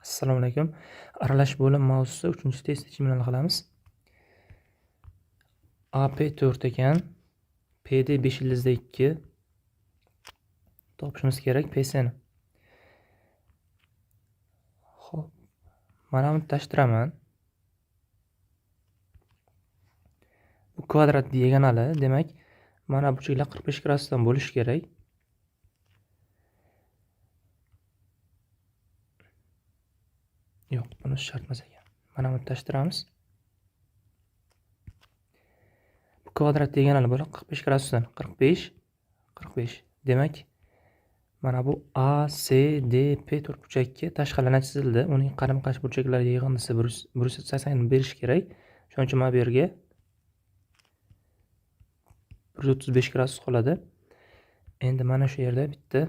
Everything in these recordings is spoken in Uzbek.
Assalomu alaykum. Aralash bo'lim mavzusi 3-test bilan qilamiz. AP4 ekan. PD 5/2 topishimiz kerak PSni. Xo'p. Mana buni tashtiraman. Bu kvadrat diagonali, demak, mana burchaklar 45 gradusdan bo'lishi kerak. Yo'q, buni shart emas ekan. Mana buni tashtiramiz. Bu kvadrat diagonali bo'lib 45 gradusdan 45. Demak, mana bu ACDP to'rtburchakka tashqalardan chizildi. Uning qaram-qarshi burchaklari yig'indisi 180 berish kerak. Shuning uchun mana bu yerga 135 gradus qoladi. Endi mana shu yerda bitta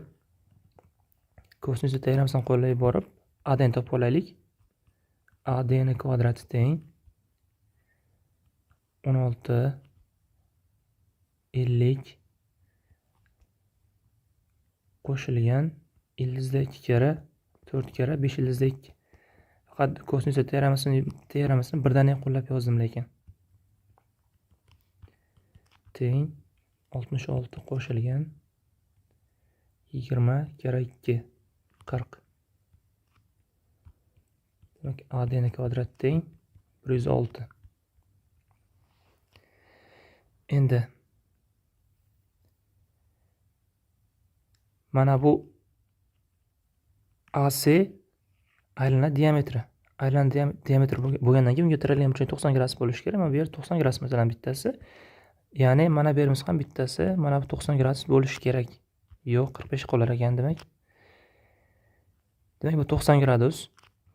kosinus teoremasini qo'llab borib, ADni topib olaylik. ADni kvadrati teng 16 50 qo'shilgan ildizda 2 kara 4 kara 5 ildizda 2. Faqat kosinus teoremasini birdaniga qo'llab yozdim lekin. Teng 66 qo'shilgan 20 kara 2 40. Demak, ADni kvadrat teng 106. Endi mana bu AC aylana diametri. Aylana diametri bo'lgandan keyin unga tiralgan burchak 90 gradus bo'lishi kerak. Mana bu yer 90 gradus masalan bittasi. Ya'ni mana bu yerimiz ham bittasi mana bu 90 gradus bo'lishi kerak. Yo'q, 45 qolar ekan demak. Demak, bu 90 gradus.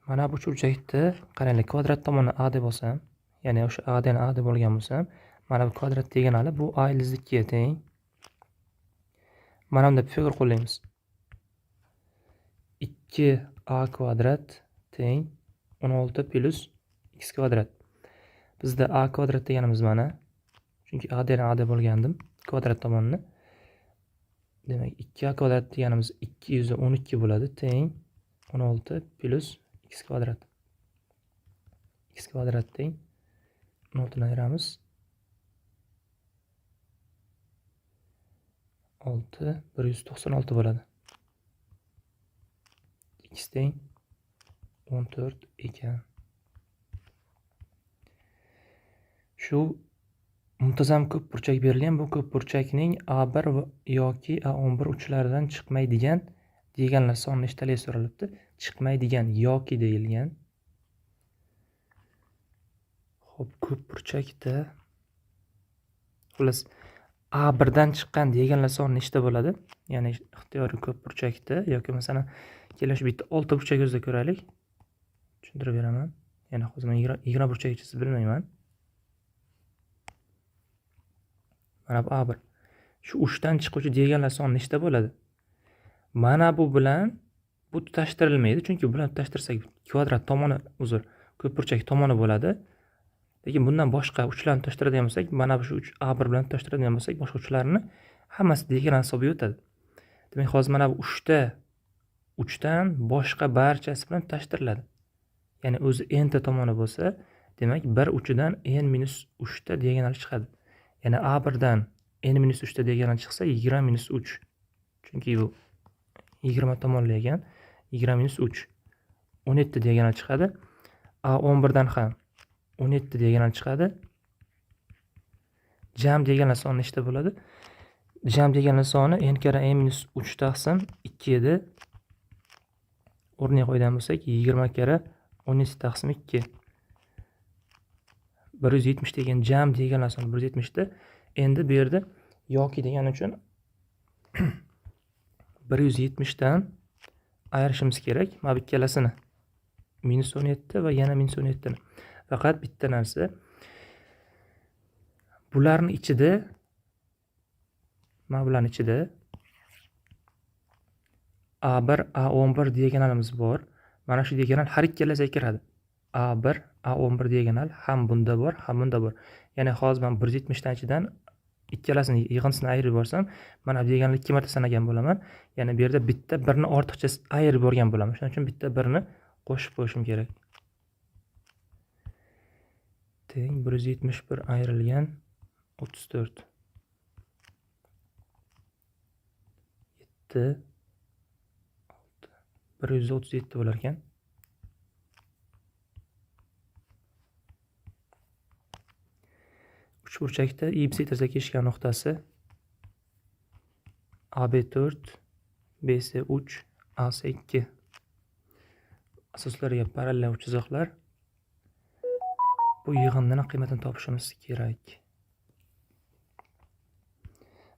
Mana bu burchakni qaranglar, kvadrat tomoni A deb olsam, ya'ni o'sha ADni A deb olgan bo'lsam, mana bu kvadrat diagonali bu A ildizda 2 ga teng. Mana bunda Pifagor qo'llaymiz. 2a kvadrat teng 16 plus x kvadrat. Bizda a kvadrat deganimiz mana. Chunki a deni a deb olgandim, kvadrat tomonini. Demak, 2a kvadrat deganimiz 212 bo'ladi, teng 16 plus x kvadrat. X kvadrat teng 16 ni ayiramiz. 6 196 bo'ladi. X teng 14 ekan. Shu muntazam ko'p burchak berilgan. Bu ko'p burchakning A1 yoki A11 uchlaridan chiqmaydigan deganlar soni nechtalik so'ralibdi? Chiqmaydigan yoki deyilgan. Xo'p, ko'p burchakda xullas A1 dan chiqqan deganlar soni nechta bo'ladi? Ya'ni ixtiyoriy ko'p burchakda yoki masalan keling shu bitta 6 burchak o'zida ko'raylik. Tushuntirib beraman. Ya'ni hozir men 20 burchak chizib bilmayman. Mana bu A1. Shu 3 dan chiquvchi deganlar soni nechta bo'ladi? Mana bu bilan bu tutashtirilmaydi, chunki bular tutashtirsak kvadrat tomoni, ko'p burchak tomoni bo'ladi. Lekin bundan boshqa uchlarni tutashtiradigan bo'lsak, mana shu A1 bilan tutashtiradigan bo'lsak, boshqa uchlarni hammasi diagonal hisobiga o'tadi. Demak, hozir mana bu 3dan boshqa barchasi bilan tutashtiriladi. Ya'ni o'zi n-ta tomoni bo'lsa, demak 1 uchidan n-3 ta diagonal chiqadi. Ya'ni A1 dan n-3 ta diagonal chiqsa 20-3. Chunki bu 20 tomonli ekan. 20-3 17 diagonal chiqadi. A11 dan ham 17 diagonal chiqadi. Jam diagonal soni nechta bo'ladi? Jam diagonal soni n kara n-3 taqsim 2 edi. O'rniga qo'ygan bo'lsak 20 kara 17 taqsim 2. 170 degan jam diagonal soni 170 da. Endi bu yerda yoki degani uchun 170 dan ayirishimiz kerak. Mana bu ikkalasini. -17 va yana -17 ni. Faqat bitta narsa. Bularning ichida A1, A11 diagonalimiz bor. Mana shu diagonal har ikkalasiga kiradi. A1, A11 diagonal ham bunda bor, ham bunda bor. Ya'ni hozir men 170 dan ichidan ikkalasini yig'indisini ayirib yuborsam, mana bu diagonalni 2 marta sanagan bo'laman. Ya'ni bu yerda bitta birni ortiqcha ayirib yuborgan bo'laman. Shuning uchun bitta birni qo'shib qo'yishim kerak. Teng 171 ayrilgan 34. 7 137 bo'lar ekan. Uchburchakda Y-tizga kesishgan nuqtasi AB4, BC3, AC2 asoslariga parallel chiziqlar. Bu yig'inning qiymatini topishimiz kerak.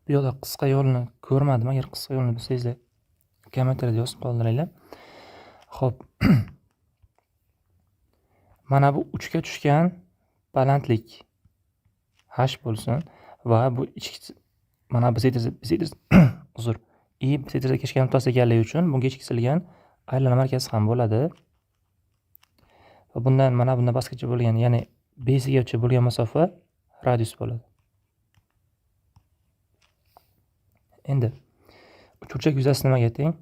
Bu yo'lda qisqa yo'lni ko'rmadim. Agar qisqa yo'lni bilsangizlar, kommentariyada yozib qoldiringlar. Xo'p. Mana bu uchga tushgan balandlik h bo'lsin va bu ichki mana biz uzr i bizga kesishgan nuqtasi ekanligi uchun bunga ichkisilgan aylana markazi ham bo'ladi. Va bundan mana bundan pastgacha bo'lgan, ya'ni besigacha bo'lgan masofa radius bo'ladi. Endi uchburchak yuzasi nimaga teng?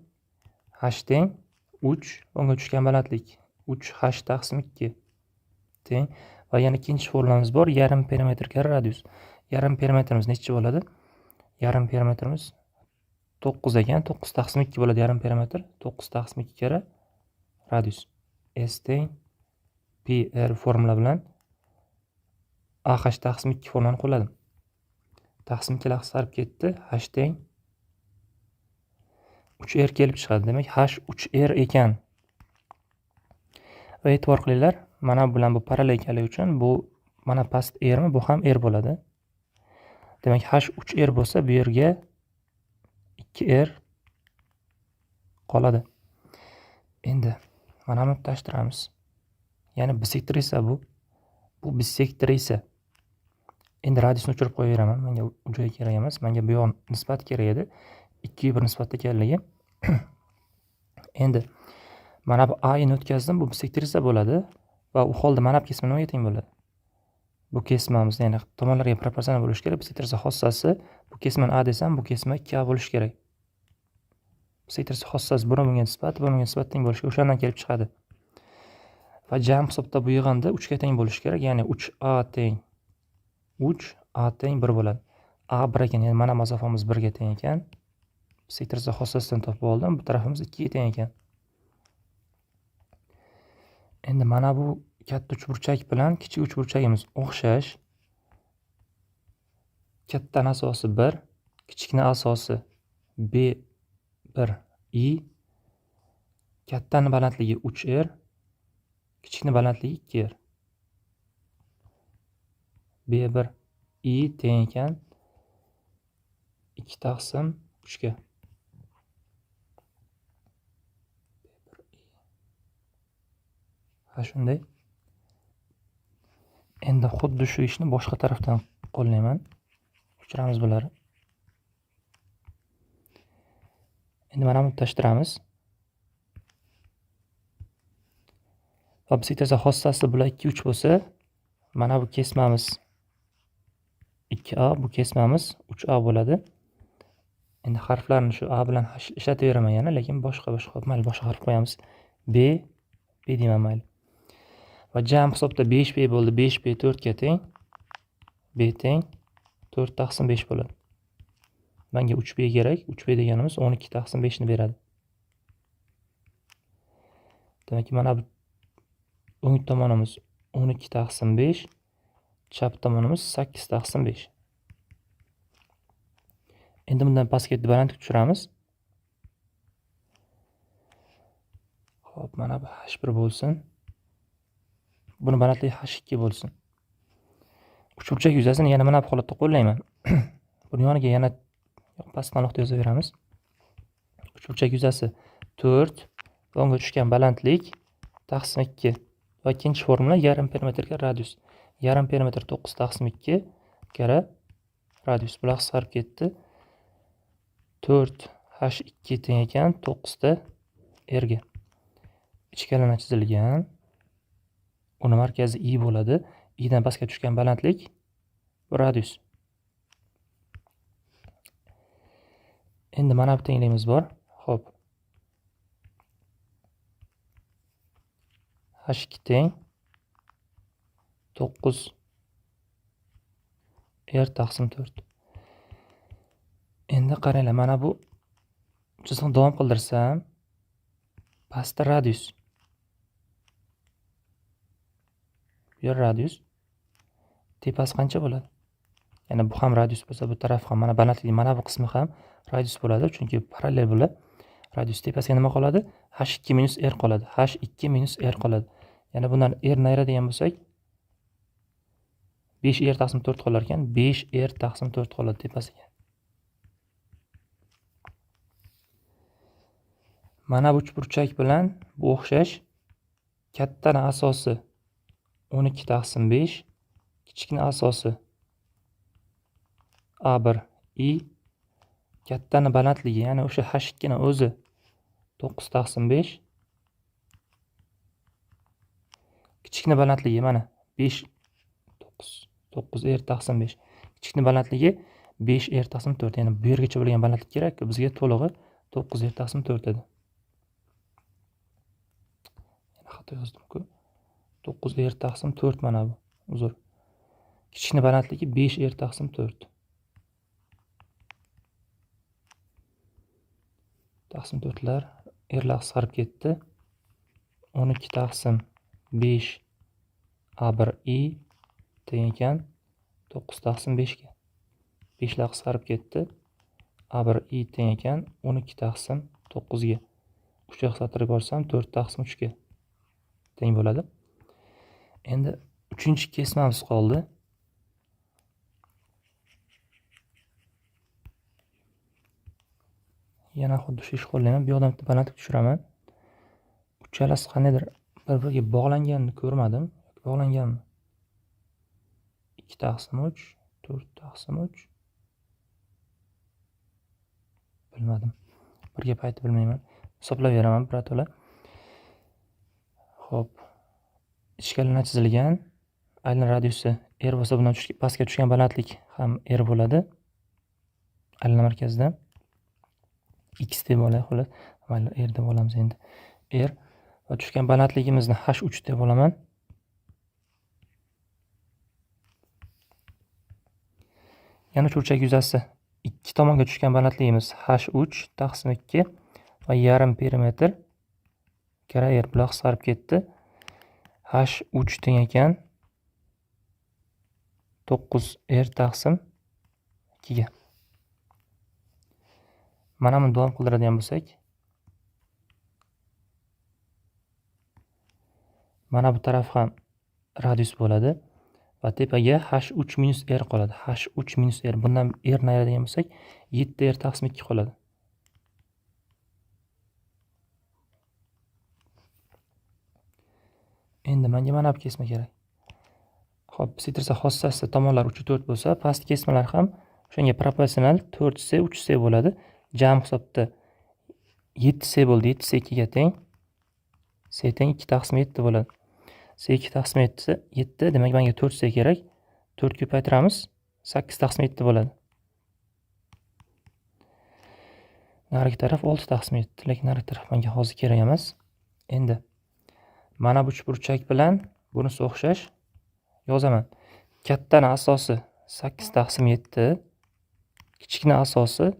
H teng 3, bunga tushgan balandlik 3h taqsim 2 teng. Va yana ikkinchi formulamiz bor, yarim perimetr kare radius. Yarim perimetrimiz necha bo'ladi? Yarim perimetrimiz 9 ekan, 9 taqsim 2 bo'ladi yarim perimetr. 9 taqsim 2 kare radius. S teng PR formula bilan AH taqsim 2 formulani qo'lladim. Taqsim 2 lar qisqarib ketdi. H teng 3R kelib chiqadi. Demak, H 3R ekan. Va e'tibor qilinglar, mana bu bilan bu parallel ekanligi uchun bu mana past R mi, bu ham R bo'ladi. Demak, H 3R bo'lsa, bu yerga 2R qoladi. Endi mana buni tutashtiramiz. Ya'ni bisektor esa bu bisektor esa. Endi radiusni o'chirib qo'yaveraman. Menga u joy kerak emas. Menga bu yoq nisbat kerak edi. 2 1 nisbatda ekanligi. Endi mana bu A ni o'tkazdim, bu bisektor esa bo'ladi va u holda mana bu kesma nimaga teng bo'ladi? Bu kesmamiz, ya'ni tomonlarga proporsional bo'lishi kerak. Bisektor xossasi bu kesmani A desam, bu kesma 2A bo'lishi kerak. Bisektor xossasi bunga nisbat, bunga nisbat teng bo'lishi kerak. O'shandan kelib chiqadi. Va jam hisobda bu yig'inda 3 ga teng bo'lishi kerak. Ya'ni 3A teng 3A teng 1 bo'ladi. A 1 ekan, ya'ni mana masofamiz 1 ga teng ekan. Bisektor xossasidan topib oldim. Bu tarafimiz 2 ga teng ekan. Endi mana bu katta uchburchak bilan kichik uchburchagimiz o'xshash. Kattaning asosi 1, kichikning asosi B1 I. Kattaning balandligi 3R, kichikning balandligi 2R. B1 I teng ekan 2 taqsim 3 ga. Ha shunday. Endi xuddi shu ishni boshqa tarafdan qo'llayman. O'chiramiz bularni. Endi mana buni tutashtiramiz. Va bisektor xossasi bular 2 3 bo'lsa, mana bu kesmamiz 2A, bu kesmamiz 3A bo'ladi. Endi harflarni shu A bilan ishlataveraman yana, lekin boshqa mayli boshqa harf qo'yamiz. B deyman mayli. Va jam hisobda 5B bo'ldi. 5B 4 ga teng. B teng 4 taqsim 5 bo'ladi. Menga 3B kerak. 3B deganimiz 12 taqsim 5 ni beradi. Demak, mana bu o'ng tomonimiz 12 taqsim 5, chap tomonimiz 8 taqsim 5. Endi bundan pastga balandlik tushiramiz. Xo'p, mana bu H1 bo'lsin. Buni balandligi H2 bo'lsin. Uchburchak yuzasini yana mana bu holatda qo'llayman. Buni yoniga yana pastdan nuqta yozaveramiz. Uchburchak yuzasi 4, bunga tushgan balandlik taqsim 2. Va ikkinchi formula yarim perimetr kare radius. Yarim perimetr 9 taqsim 2 kare radius. Bular qisqarib ketdi. 4 H2 teng ekan 9 ta R ga. Ichkarana chizilgan. Uni markazi I bo'ladi. I dan pastga tushgan balandlik bu radius. Endi mana bu tengligimiz bor. Xo'p. h2 teng 9 r taqsim 4. Endi qaranglar, mana bu chiziqni davom qildirsam, pastda radius. Bu yer radius. Tepasi qancha bo'ladi? Ya'ni bu ham radius bo'lsa, bu taraf ham, mana balandlik, mana bu qismi ham radius bo'ladi, chunki parallel bo'ladi. Radius tepasiga nima qoladi? h2 minus r qoladi. h2 minus r qoladi. Ya'ni bundan r nayiradigan bo'lsak, 5r taqsim 4 qolar ekan. 5r taqsim 4 qoladi tepasiga. Mana bu uchburchak bilan bu o'xshash. Kattani asosi 12 taqsim 5, kichikni asosi A1 i, kattani balandligi, ya'ni o'sha h2 ni o'zi 9 taqsim 5, kichikni balandligi mana 5 9 r taqsim 5. Kichikni balandligi 5 r taqsim 4. Ya'ni bu yergacha bo'lgan balandlik kerak, bizga to'lig'i 9 r taqsim 4 edi. Yana xato yozdim-ku. 9 r taqsim 4 mana bu. Uzr. Kichikni balandligi 5 r taqsim 4. Taqsim 4lar rlar qisqarib ketdi. 12 taqsim 5 A1 i teng ekan 9 taqsim 5 ga. 5 lar qisqarib ketdi. A1 i teng ekan 12 taqsim 9 ga. 3 ga qisqartirib yuborsam 4 taqsim 3 ga teng bo'ladi. Endi 3-chi kesmamiz qoldi. Yana xuddi shu ish qo'llayman. Bu yoqdan bitta balandlik tushiraman. Uchalasi qandaydir bir-biriga bog'langanini ko'rmadim. Bog'langanmi? 2 taqsim 3, 4 taqsim 3. Bilmadim. Bir gap aytib bilmayman. Hisoblab beraman birato'la. Xo'p. Ichkarida chizilgan aylan radiusi r bo'lsa, bundan pastga tushgan balandlik ham r bo'ladi. Aylana markazidan x deb olaylik, xolos. Mayli, r deb olamiz endi. R va tushgan balandligimizni h3 deb olaman. Yana uchburchak yuzasi ikki tomonga tushgan balandligimiz h3 taqsim 2 va yarim perimetr kara r bilan qisqarib ketdi. h3 teng ekan 9 r taqsim 2 ga. Mana buni davom qildiradigan bo'lsak, mana bu taraf ham radius bo'ladi va tepaga h3 minus r qoladi. h3 minus r. Bundan r nayiradigan bo'lsak, 7 r taqsim 2 qoladi. Endi menga mana bu kesma kerak. Xo'p, sitrsa xossasi tomonlar 3-4 bo'lsa, past kesmalar ham o'shanga proporsional 4c 3c bo'ladi. Jam hisobda 7c bo'ldi. 7c 2 ga teng. C teng 2 taqsim 7 bo'ladi. C 2 taqsim 7, demak menga 4c kerak. 4 ko'paytiramiz, 8 taqsim 7 bo'ladi. Narigi taraf 6 taqsim 7, lekin narigi taraf menga hozir kerak emas. Endi mana bu uchburchak bilan bunisi o'xshash. Yozaman. Kattani asosi 8 taqsim 7, kichikni asosi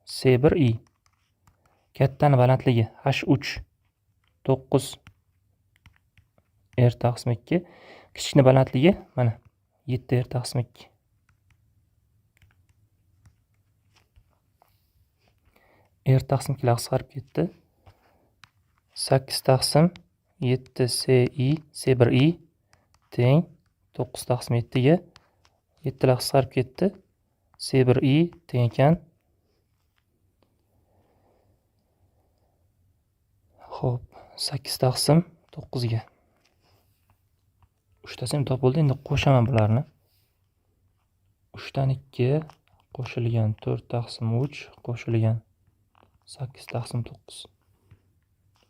C1 i. Kattani balandligi h3 9 r taqsim 2, kichikni balandligi mana 7 r taqsim 2. R taqsim 2 lar qisqarib ketdi. 8 taqsim 7 ci C1 i teng 9 taqsim 7 ga. 7 lar qisqarib ketdi. C1 i teng ekan. Xo'p, 8 taqsim 9 ga. 3tasi ham topildi. Endi qo'shaman bularni. 3 dan 2 qo'shilgan 4 taqsim 3 qo'shilgan 8 taqsim 9.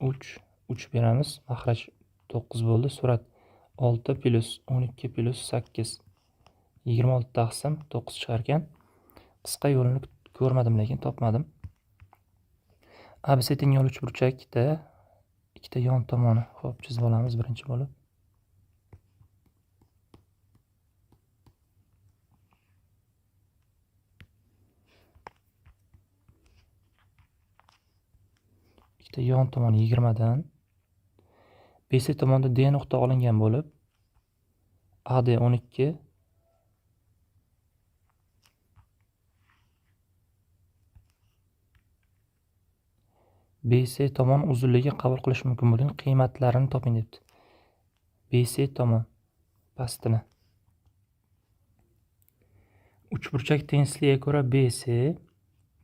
3 beramiz. Maxraj 9 bo'ldi. Surat 6 plus 12 plus 8. 26 taqsim 9 chiqar ekan. Qisqa yo'lini ko'rmadim, lekin topmadim. ABC teng yo'l uchburchakda ikkita yon tomoni. Xo'p, chizib olamiz birinchi bo'lib. Ikkita yon tomoni 20 dan BC tomonda D nuqta olingan bo'lib, AD 12 BC tomon uzunligi qabul qilish mumkin bo'lgan qiymatlarini toping debdi. BC tomon pastini. Uchburchak tengisligiga ko'ra BC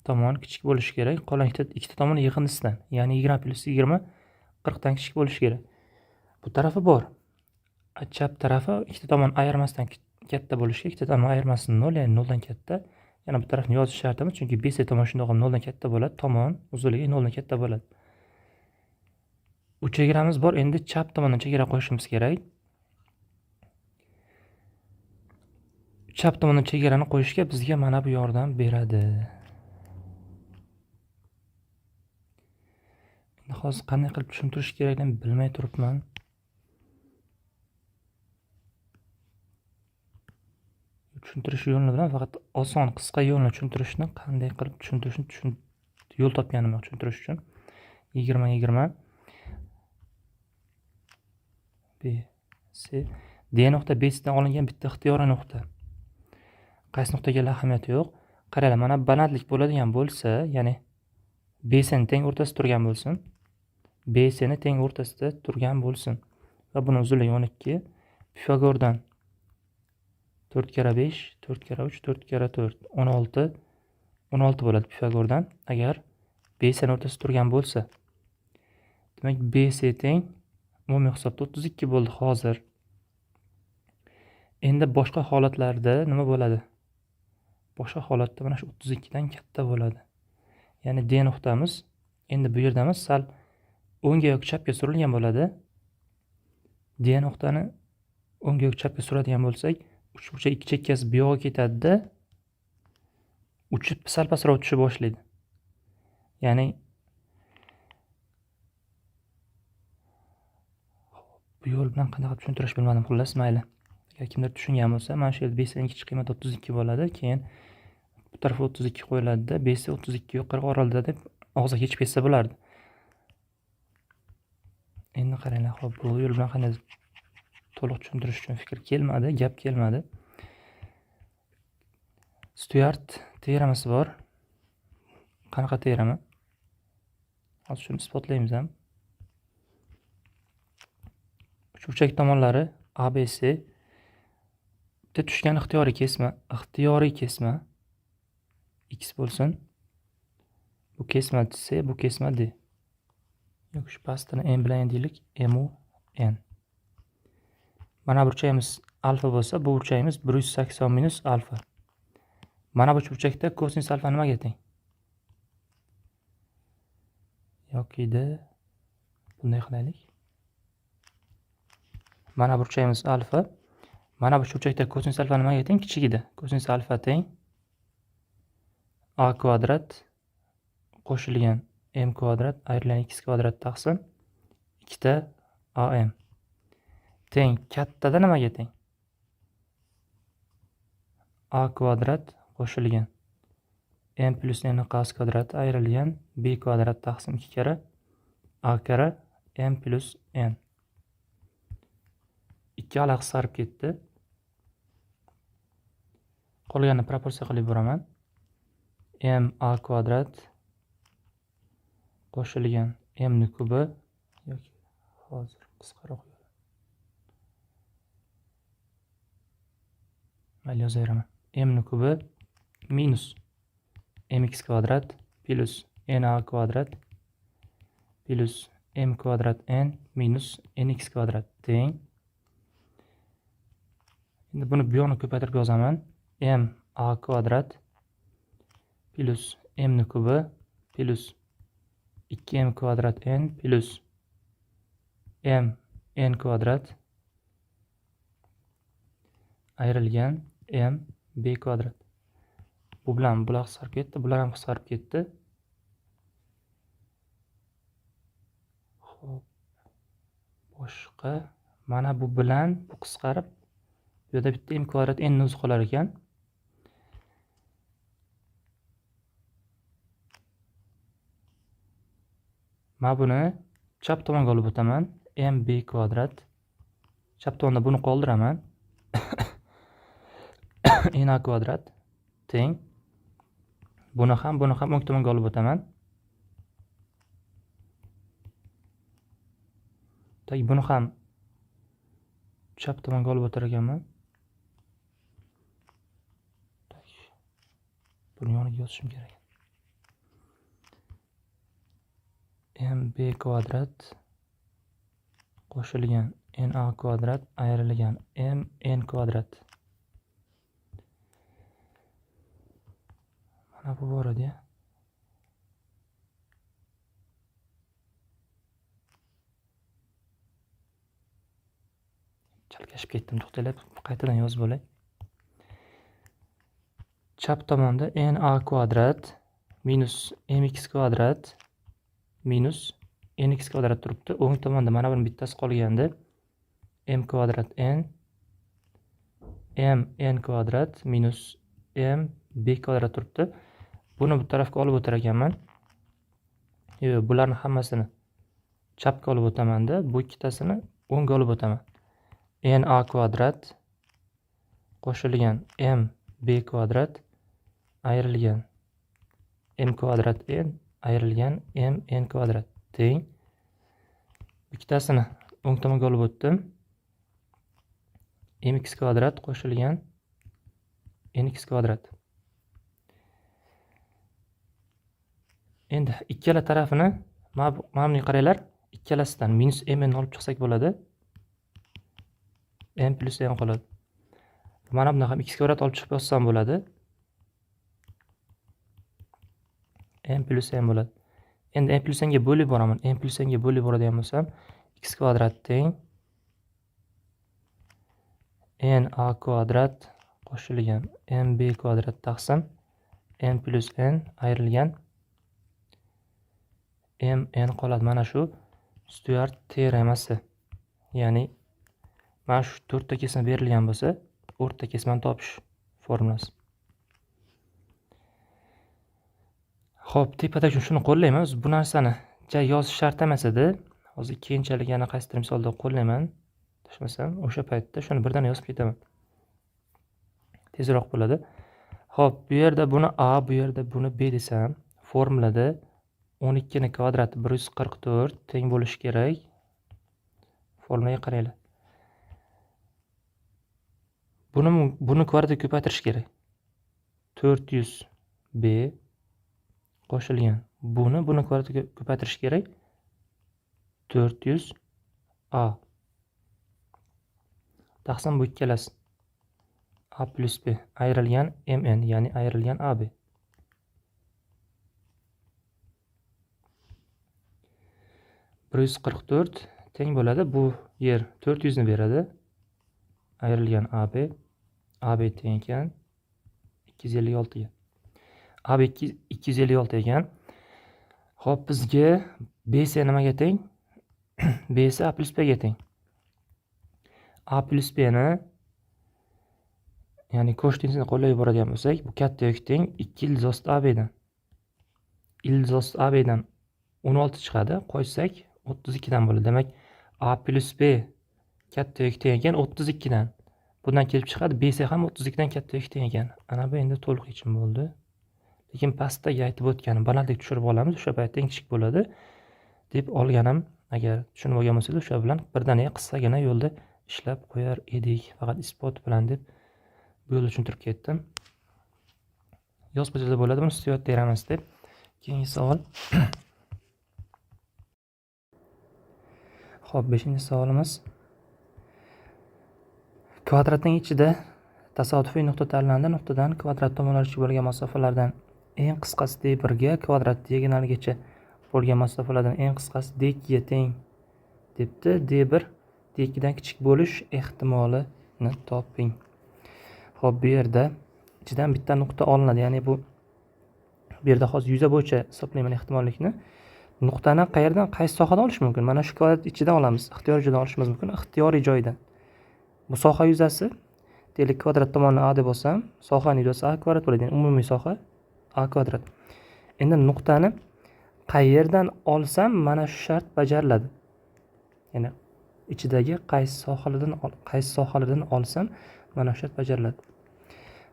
tomon kichik bo'lishi kerak. Qolgan ikkita tomon yig'indisidan, ya'ni 20 plus 20 40 dan kichik bo'lishi kerak. Bu tarafi bor. Chap tarafi ikkita tomon ayirmasidan katta bo'lishi kerak. Ikkita tomon ayirmasi 0, ya'ni 0 dan katta. Yana bu tarafni yozish shartimiz, chunki BC tomon shundoq ham 0 dan katta bo'ladi. Tomon uzunligi 0 dan katta bo'ladi. Bu chegaramiz bor. Endi chap tomondan chegara qo'yishimiz kerak. Chap tomondan chegarani qo'yishga bizga mana bu yordam beradi. Endi hozir qanday qilib tushuntirish kerakligini bilmay turibman. Tushuntirish yo'lini bilan faqat oson, qisqa yo'lni tushuntirishni qanday qilib tushuntirishni yo'l topganim yo'q tushuntirish uchun. 20 B C D nuqta B dan olingan bitta ixtiyoriy nuqta. Qaysi nuqtaga ahamiyati yo'q. Qaranglar, mana balandlik bo'ladigan bo'lsa, ya'ni BC ni teng o'rtasida turgan bo'lsin. BC ni teng o'rtasida turgan bo'lsin. Va buni uzunligi 12. Pifagordan 4 kara 5, 4 kara 3, 4 kara 4, 16. 16 bo'ladi Pifagordan agar BC ni o'rtasida turgan bo'lsa. Demak, BC teng umumiy hisobda 32 bo'ldi hozir. Endi boshqa holatlarda nima bo'ladi? Boshqa holatda mana shu 32 dan katta bo'ladi. Ya'ni D nuqtamiz endi bu yerdamiz sal o'ngga yoki chapga surilgan bo'ladi. D nuqtani o'ngga yoki chapga suradigan bo'lsak, uchburchak ikki chekkasi bu yoqqa ketadi-da, uchib sal pastroq tusha boshlaydi. Ya'ni bu yo'l bilan qanday qilib tushuntirish bilmadim, xullas mayli. Agar kimdir tushungan bo'lsa, mana shu yerda BC ning kichik qiymati 32 bo'ladi, keyin bu tarafga 32 qo'yiladi-da, BC 32 ga 40 oralida deb og'zaki yechib ketsa bo'lardi. Endi qaranglar, xo'p, bu yo'l bilan qanday to'liq tushuntirish uchun fikr kelmadi, gap kelmadi. Stuart teoramasi bor. Qanaqa teorama? Hozir shuni isbotlaymiz ham. Uchburchak tomonlari ABC bitta tushgan ixtiyoriy kesma x bo'lsin. Bu kesma C, bu kesma D. Yo'q, shu pastini n bilan deylik, m u n. Mana burchagimiz alfa bo'lsa, bu burchagimiz 180 minus alfa. Mana bu burchakda kosinus alfa nimaga teng? Yoki-da bunday qilaylik. Mana burchagimiz alfa. Mana bu burchakda kosinus alfa nimaga teng? Kichigida. Kosinus alfa teng a kvadrat qo'shilgan m kvadrat ayrilgan x kvadrat taqsim 2 ta am. Teng kattada nimaga teng? A kvadrat qo'shilgan m plus n qas kvadrat ayrilgan b kvadrat taqsim 2 kara a kara m plus n. 2 aloq sarib ketdi. Qolganini proporsiya qilib boraman. M a kvadrat qo'shilgan m ni kubi yoki hozir qisqaroq yo'l. Mayli yozaveraman. M ni kubi minus mx kvadrat plus n a kvadrat plus m kvadrat n minus nx kvadrat teng. Endi buni bu yoqni ko'paytirib yozaman. M a kvadrat plus m ni kubi plus 2m kvadrat n plus m n kvadrat ayrilgan m b kvadrat. Bu bilan bular qisqarib ketdi, bular ham qisqarib ketdi. Xo'p, boshqa mana bu bilan bu qisqarib bu yerda bitta m kvadrat n o'zi qolar ekan. Mana buni chap tomonga olib o'taman. mb kvadrat. Chap tomonda buni qoldiraman. na kvadrat teng. Buni ham o'ng tomonga olib o'taman. Buni ham chap tomonga olib o'tar ekanman. Buni yoniga yozishim kerak. mb kvadrat qo'shilgan na kvadrat ayrilgan mn kvadrat. Mana bu bor edi. Chalkashib ketdim, to'xtalib qaytadan yozib olay. Chap tomonda na kvadrat minus mx kvadrat minus nx kvadrat turibdi. O'ng tomonda mana buni bittasi qolgandi. M kvadrat n mn kvadrat minus mb kvadrat turibdi. Buni bu tarafga olib o'tar ekanman. Bularni hammasini chapga olib o'taman-da, bu ikkitasini o'ngga olib o'taman. na kvadrat qo'shilgan mb kvadrat ayrilgan m kvadrat n ayrilgan mn kvadrat teng. Ikkitasini o'ng tomonga olib o'tdim. mx kvadrat qo'shilgan nx kvadrat. Endi ikkala tarafini mana buni qaranglar, ikkalasidan minus mn olib chiqsak bo'ladi. m plus n qoladi. Mana bundan ham x kvadrat olib chiqib yozsam bo'ladi. m plus n bo'ladi. Endi m plus n ga bo'lib boraman. m plus n ga bo'lib boradigan bo'lsam x kvadrat teng na kvadrat qo'shilgan mb kvadrat taqsim m plus n ayrilgan mn qoladi. Mana shu Stewart teoremasi. Ya'ni mana shu to'rtta kesma berilgan bo'lsa, o'rta kesmani topish formulasi. Xo'p, tepada shuni qo'llayman. Bu narsani yozish shart emas edi. Hozir keyinchalik yana qaysidir misolda qo'llayman. Tashmasam, o'sha paytda shuni birdan yozib ketaman. Tezroq bo'ladi. Xo'p, bu yerda buni a, bu yerda buni b desam, formulada 12 ni kvadrati 144 teng bo'lishi kerak. Formulaga qaranglar. Buni kvadratiga ko'paytirish kerak. 400b qo'shilgan. Buni kvadratiga ko'paytirish kerak. 400a. Taqsim bu ikkalasi. a plus b ayrilgan mn, ya'ni ayrilgan ab. Bir 144 teng bo'ladi. Bu yer 400 ni beradi. Ayrilgan ab. ab teng ekan 256 ga. ab 256 ekan. Xo'p, bizga bc nimaga teng? bc a plus b ga teng. a plus b ni ya'ni ko'shtinsini qo'llab yuboradigan bo'lsak, bu katta yoki teng 2 ildizost ab dan. Ildizost ab dan 16 chiqadi. Qo'ysak 32 dan bo'ladi. Demak, a plus b katta yoki teng ekan 32 dan. Bundan kelib chiqadi bc ham 32 dan katta yoki teng ekan. Ana bu endi to'liq yechim bo'ldi. Lekin pastdagi aytib o'tganim banallik tushirib olamiz. O'sha paytda eng kichik bo'ladi deb olganim, agar tushunib olgan bo'lsangiz, o'sha bilan birdaniga qissagina yo'lda ishlab qo'yar edik. Faqat isbot bilan deb bu yo'lda tushuntirib ketdim. Yozib qo'ysa bo'ladi, buni Stewart teoremasi deb. Keyingi savol. Xo'p, 5-savolimiz. Kvadratning ichida tasodifiy nuqta tanlandi. Nuqtadan kvadrat tomonlarga bo'lgan masofalardan eng qisqasi d1 ga, kvadrat diagonaligacha bo'lgan masofalardan eng qisqasi d2 ga teng debdi. d1 d2 dan kichik bo'lish ehtimolini toping. Xo'p, bu yerda ichidan bitta nuqta olinadi. Ya'ni bu yerda hozir yuza bo'yicha hisoblayman ehtimollikni. nuqtani qayerdan, qaysi sohadan olish mumkin? Mana shu kvadrat ichidan olamiz. Ixtiyoriy joydan olishimiz mumkin. Ixtiyoriy joydan. Bu soha yuzasi, deylik kvadrat tomonni a deb olsam, sohaning yuzasi a kvadrat bo'ladi. Ya'ni umumiy soha a kvadrat. Endi nuqtani qayerdan olsam mana shu shart bajariladi. Ya'ni ichidagi qaysi sohalardan olsam mana shu shart bajariladi.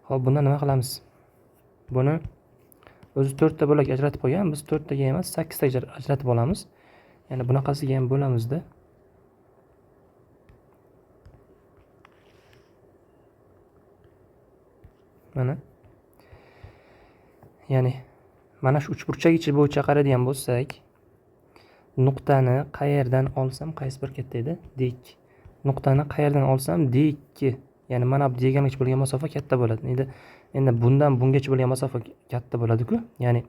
Xo'p, bunda nima qilamiz? Buni o'zi 4 ta bo'lak ajratib qo'ygan. Biz 4 taga emas, 8 ta ajratib olamiz. Ya'ni bunaqasiga ham bo'lamizda. Mana. Ya'ni mana shu uchburchak ichi bo'yicha qaraydigan bo'lsak, nuqtani qayerdan olsam qaysi bir katta edi? D2. Nuqtani qayerdan olsam D2. Ya'ni mana bu diagonalgacha bo'lgan masofa katta bo'ladi. Endi bundan bungacha bo'lgan masofa katta bo'ladi-ku. Ya'ni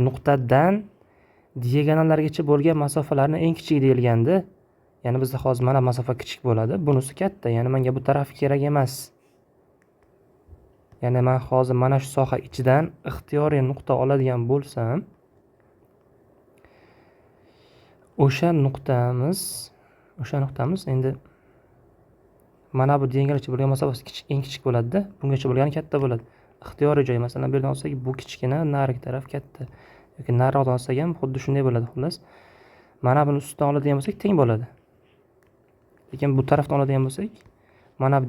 nuqtadan diagonallargacha bo'lgan masofalarni eng kichigi deyilganda, ya'ni bizda hozir mana masofa kichik bo'ladi, bunisi katta. Ya'ni menga bu taraf kerak emas. Ya'ni men hozir mana shu soha ichidan ixtiyoriy nuqta oladigan bo'lsam, o'sha nuqtamiz endi mana bu diagonalgacha bo'lgan masofasi eng kichik bo'ladi-da, bungacha bo'lgani katta bo'ladi. Ixtiyoriy joy, masalan, bu yerdan olsak, bu kichkina, narigi taraf katta. Yoki nariroqdan olsak ham xuddi shunday bo'ladi, xolos. Mana buni ustidan oladigan bo'lsak, teng bo'ladi. Lekin bu tarafdan oladigan bo'lsak, mana bu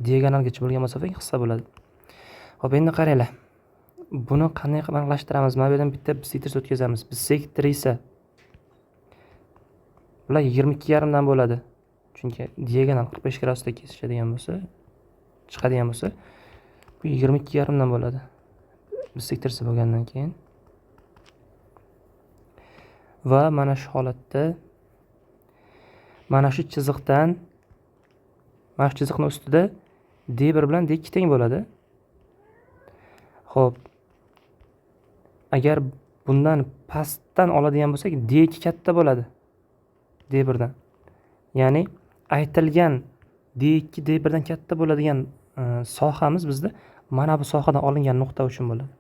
diagonalgacha bo'lgan masofa hissa bo'ladi. Xo'p, endi qaranglar. Buni qanday aniqlashtiramiz? Mana bu yerdan bitta bisektor o'tkazamiz. Bisektor esa bular 22,5 dan bo'ladi. Chunki diagonal 45 gradusda kesishadigan bo'lsa, chiqadigan bo'lsa, bu 22,5 dan bo'ladi. Bisektorsi bo'lgandan keyin. Va mana shu holatda mana shu chiziqdan, mana shu chiziqning ustida D1 bilan D2 teng bo'ladi. Xo'p. Agar bundan pastdan oladigan bo'lsak, D2 katta bo'ladi D1 dan. Ya'ni aytilgan D2 D1 dan katta bo'ladigan sohamiz bizda mana bu sohadan olingan nuqta uchun bo'ladi.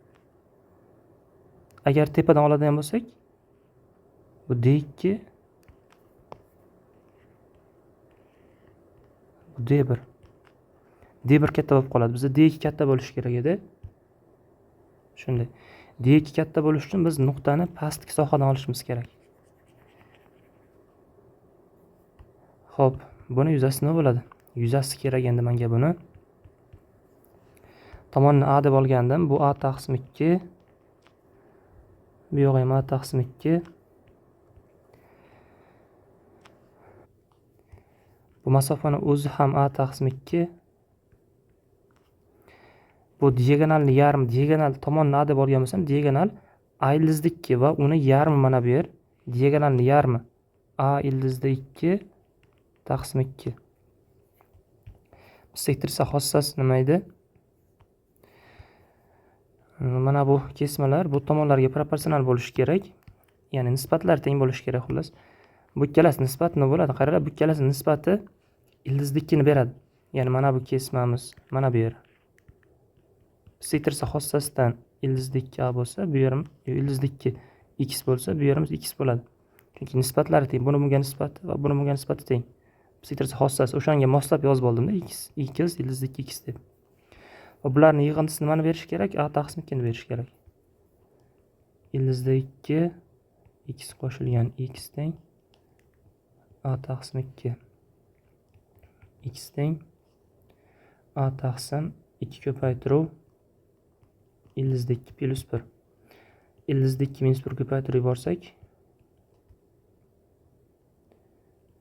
Agar tepadan oladigan bo'lsak, bu D2 bu D1. D1 katta bo'lib qoladi. Bizda D2 katta bo'lishi kerak edi. Shunday. D2 katta bo'lish uchun biz nuqtani pastki sohadan olishimiz kerak. Xo'p, buni yuzasi nima bo'ladi? Yuzasi kerak endi menga buni. Tomonni A deb olgandim. Bu A taqsim 2. Bu yo'q ham A taqsim 2. Bu masofani o'zi ham A taqsim 2. Bu diagonalni yarmi, diagonal tomonni A deb olgan bo'lsam, diagonal A ildizda 2 va uni yarmi mana bu yer. Diagonalni yarmi A ildizda 2 taqsim 2. Bisektor xossasi nima edi? Mana bu kesmalar bu tomonlarga proporsional bo'lishi kerak. Ya'ni nisbatlar teng bo'lishi kerak, xolos. Bu ikkalasi nisbat nima bo'ladi? Qaranglar, bu ikkalasi nisbati ildizda 2 ni beradi. Ya'ni mana bu kesmamiz mana bu yer. Bisektor xossasidan ildizda 2 A bo'lsa, bu yerim ildizda 2 X bo'lsa, bu yerimiz X bo'ladi. Chunki nisbatlari teng. Buni bunga nisbati va buni bunga nisbati teng. Bisektor xossasi o'shanga moslab yozib oldimda, X ildizda 2 X deb. Va bularning yig'indisi nimani berish kerak? A taqsim 2 ni berish kerak. Ildizda 2 X qo'shilgan X teng A taqsim 2 X teng A taqsim 2 ko'paytiruv ildizda 2 plus 1. Ildizda 2 minus 1 ko'paytirib yuborsak,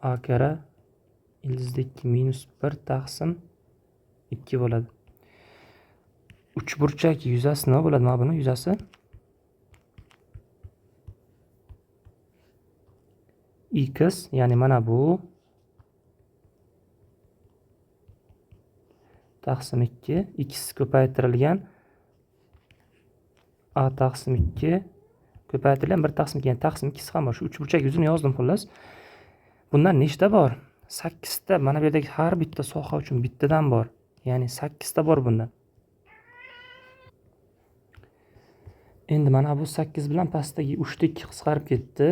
A kara ildizda 2 minus 1 taqsim 2 bo'ladi. Uchburchak yuzasi nima bo'ladi? Mana buni yuzasi X, ya'ni mana bu taqsim 2, X ko'paytirilgan A taqsim 2 ko'paytirilgan 1 taqsim 2, ya'ni taqsim 2 ham bor. Shu uchburchak yuzini yozdim xullas. Bundan nechta bor? 8 ta. Mana bu yerdagi har bitta soha uchun bittadan bor. Ya'ni 8 ta bor bundan. Endi mana bu 8 bilan pastdagi 3 qisqarib ketdi.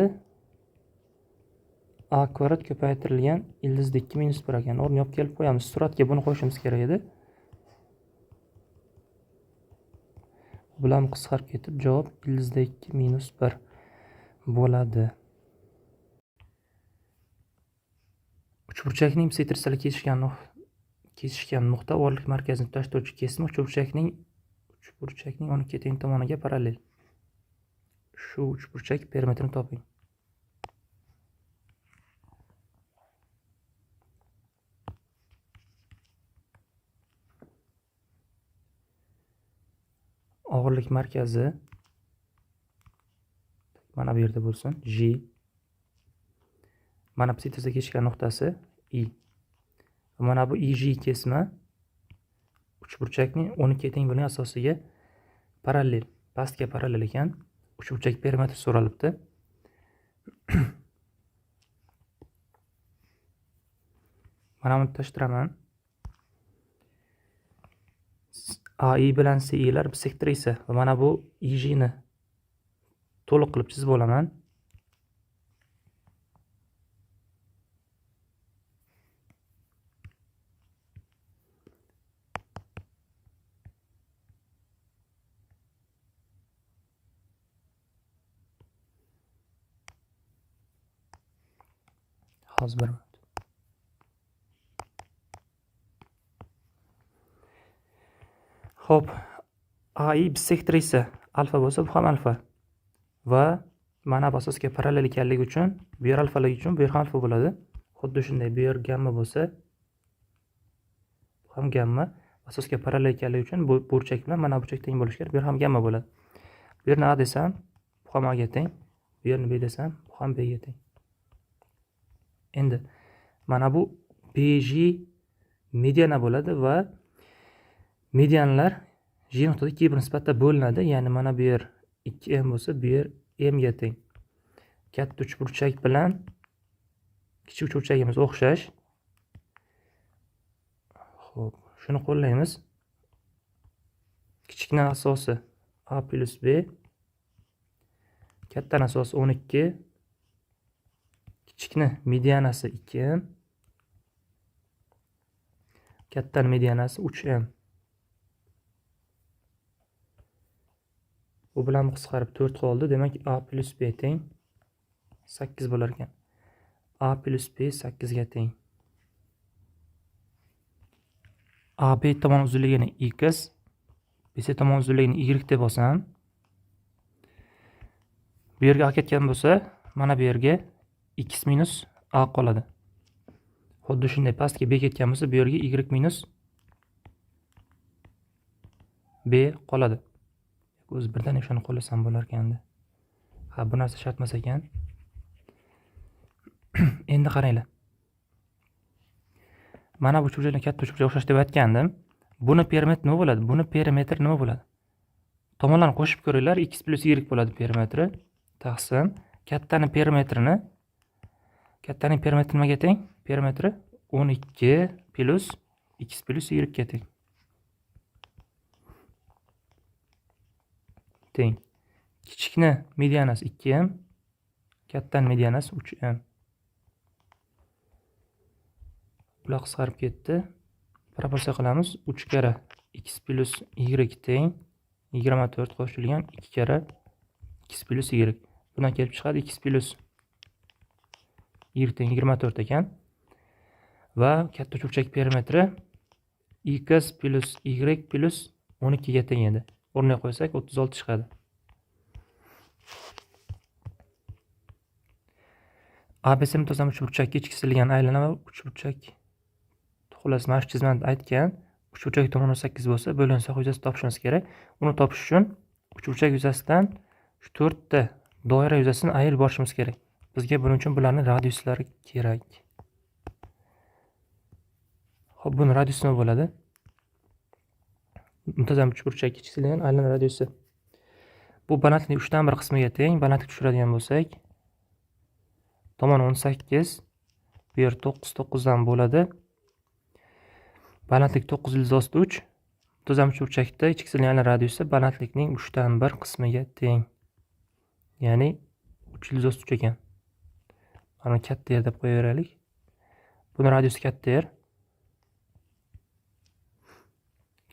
A kvadrat ko'paytirilgan ildizda 2 minus 1 ekan. O'rni yopib kelib qo'yamiz. Suratga buni qo'yishimiz kerak edi. Bu bilan qisqarib ketib, javob ildizda 2 minus 1 bo'ladi. Uchburchakning bisektrisalar kesishgan nuqta o'rlik markazini tutashtiruvchi kesim uchburchakning 12 teng tomoniga parallel. Shu uchburchak perimetrini toping. Og'irlik markazi mana bu yerda bo'lsin, J. Mana bisektrisalar kesishgan nuqtasi I. Mana bu IJ kesma uchburchakning 12 teng bo'lgan asosiga parallel, pastga parallel ekan. Uchburchak perimetri so'ralibdi. Mana buni tashtiraman. AI bilan CI lar bisektrisa va mana bu IJ ni to'liq qilib chizib olaman. Hozir bir minut. Xo'p, AI bisektrisa alfa bo'lsa, bu ham alfa. Va mana bu asosga parallel ekanligi uchun, bu yer alfaligi uchun bu yer ham alfa bo'ladi. Xuddi shunday bu yer gamma bo'lsa, bu ham gamma. Asosga parallel ekanligi uchun bu burchak bilan mana burchak teng bo'lishi kerak. Bu yer ham gamma bo'ladi. Bu yerni A desam, bu ham A ga teng. Bu yerni B desam, bu ham B ga teng. Endi mana bu BJ mediana bo'ladi va medianlar J nuqtada 2 bir nisbatda bo'linadi. Ya'ni mana bu yer 2m bo'lsa, bu yer m ga teng. Katta uchburchak bilan kichik uchburchagimiz o'xshash. Xo'p, shuni qo'llaymiz. Kichikni asosi A plus B, kattaning asosi 12, kichikni medianasi 2m, kattaning medianasi 3m. Bu bilan qisqarib 4 qoldi. Demak, A plus B teng 8 bo'lar ekan. A plus B 8 ga teng. AB tomon uzunligini x, BC tomon uzunligini y deb olsam, bu yerga A ketgan bo'lsa, mana bu yerga x minus A qoladi. Xuddi shunday pastga B ketgan bo'lsa, bu yerga y minus B qoladi. O'z birdan shuni qo'llasam bo'lar ekanda. Ha, bu narsa shart emas ekan. Endi qaranglar. Mana bu uchburchakni katta uchburchakka o'xshash deb aytgandim. Buni perimetri nima bo'ladi? Buni perimetri nima bo'ladi? Tomonlarni qo'shib ko'ringlar, x plus y bo'ladi perimetri. Taqsim kattaning perimetrini nimaga teng? Perimetri 12 plus x plus y ga teng. Teng. Kichikni medianasi 2m, kattaning medianasi 3m. Bular qisqarib ketdi. Proporsiya qilamiz. 3 kara x plus y teng 24 qo'shilgan 2 kara x plus y. Bundan kelib chiqadi x plus y teng 24 ekan. Va katta uchburchak perimetri x plus y plus 12 ga teng edi. O'rniga qo'ysak 36 chiqadi. ABC muntazam uchburchakka ichkisilgan aylana va uchburchak xullas mana shu chizmada aytgan uchburchak tomoni 8 bo'lsa, bo'linsa yuzasi topishimiz kerak. Uni topish uchun uchburchak yuzasidan shu 4 ta doira yuzasini ayirib borishimiz kerak. Bizga buning uchun bularning radiuslari kerak. Xo'p, buni radiusi nima bo'ladi? Muntazam uchburchakka ichkisilgan aylana radiusi. Bu balandlik 3 dan 1 qismiga teng. Balandlik tushiradigan bo'lsak, tomon 18, bu yer 9 dan bo'ladi. Balandlik 9 ildizosida 3, to'zam uchburchakda ichki silingan radiusi balandlikning 3/1 qismiga teng. Ya'ni 333 ekan. Mana katta yer deb qo'yaveraylik. Buni radiusi katta yer.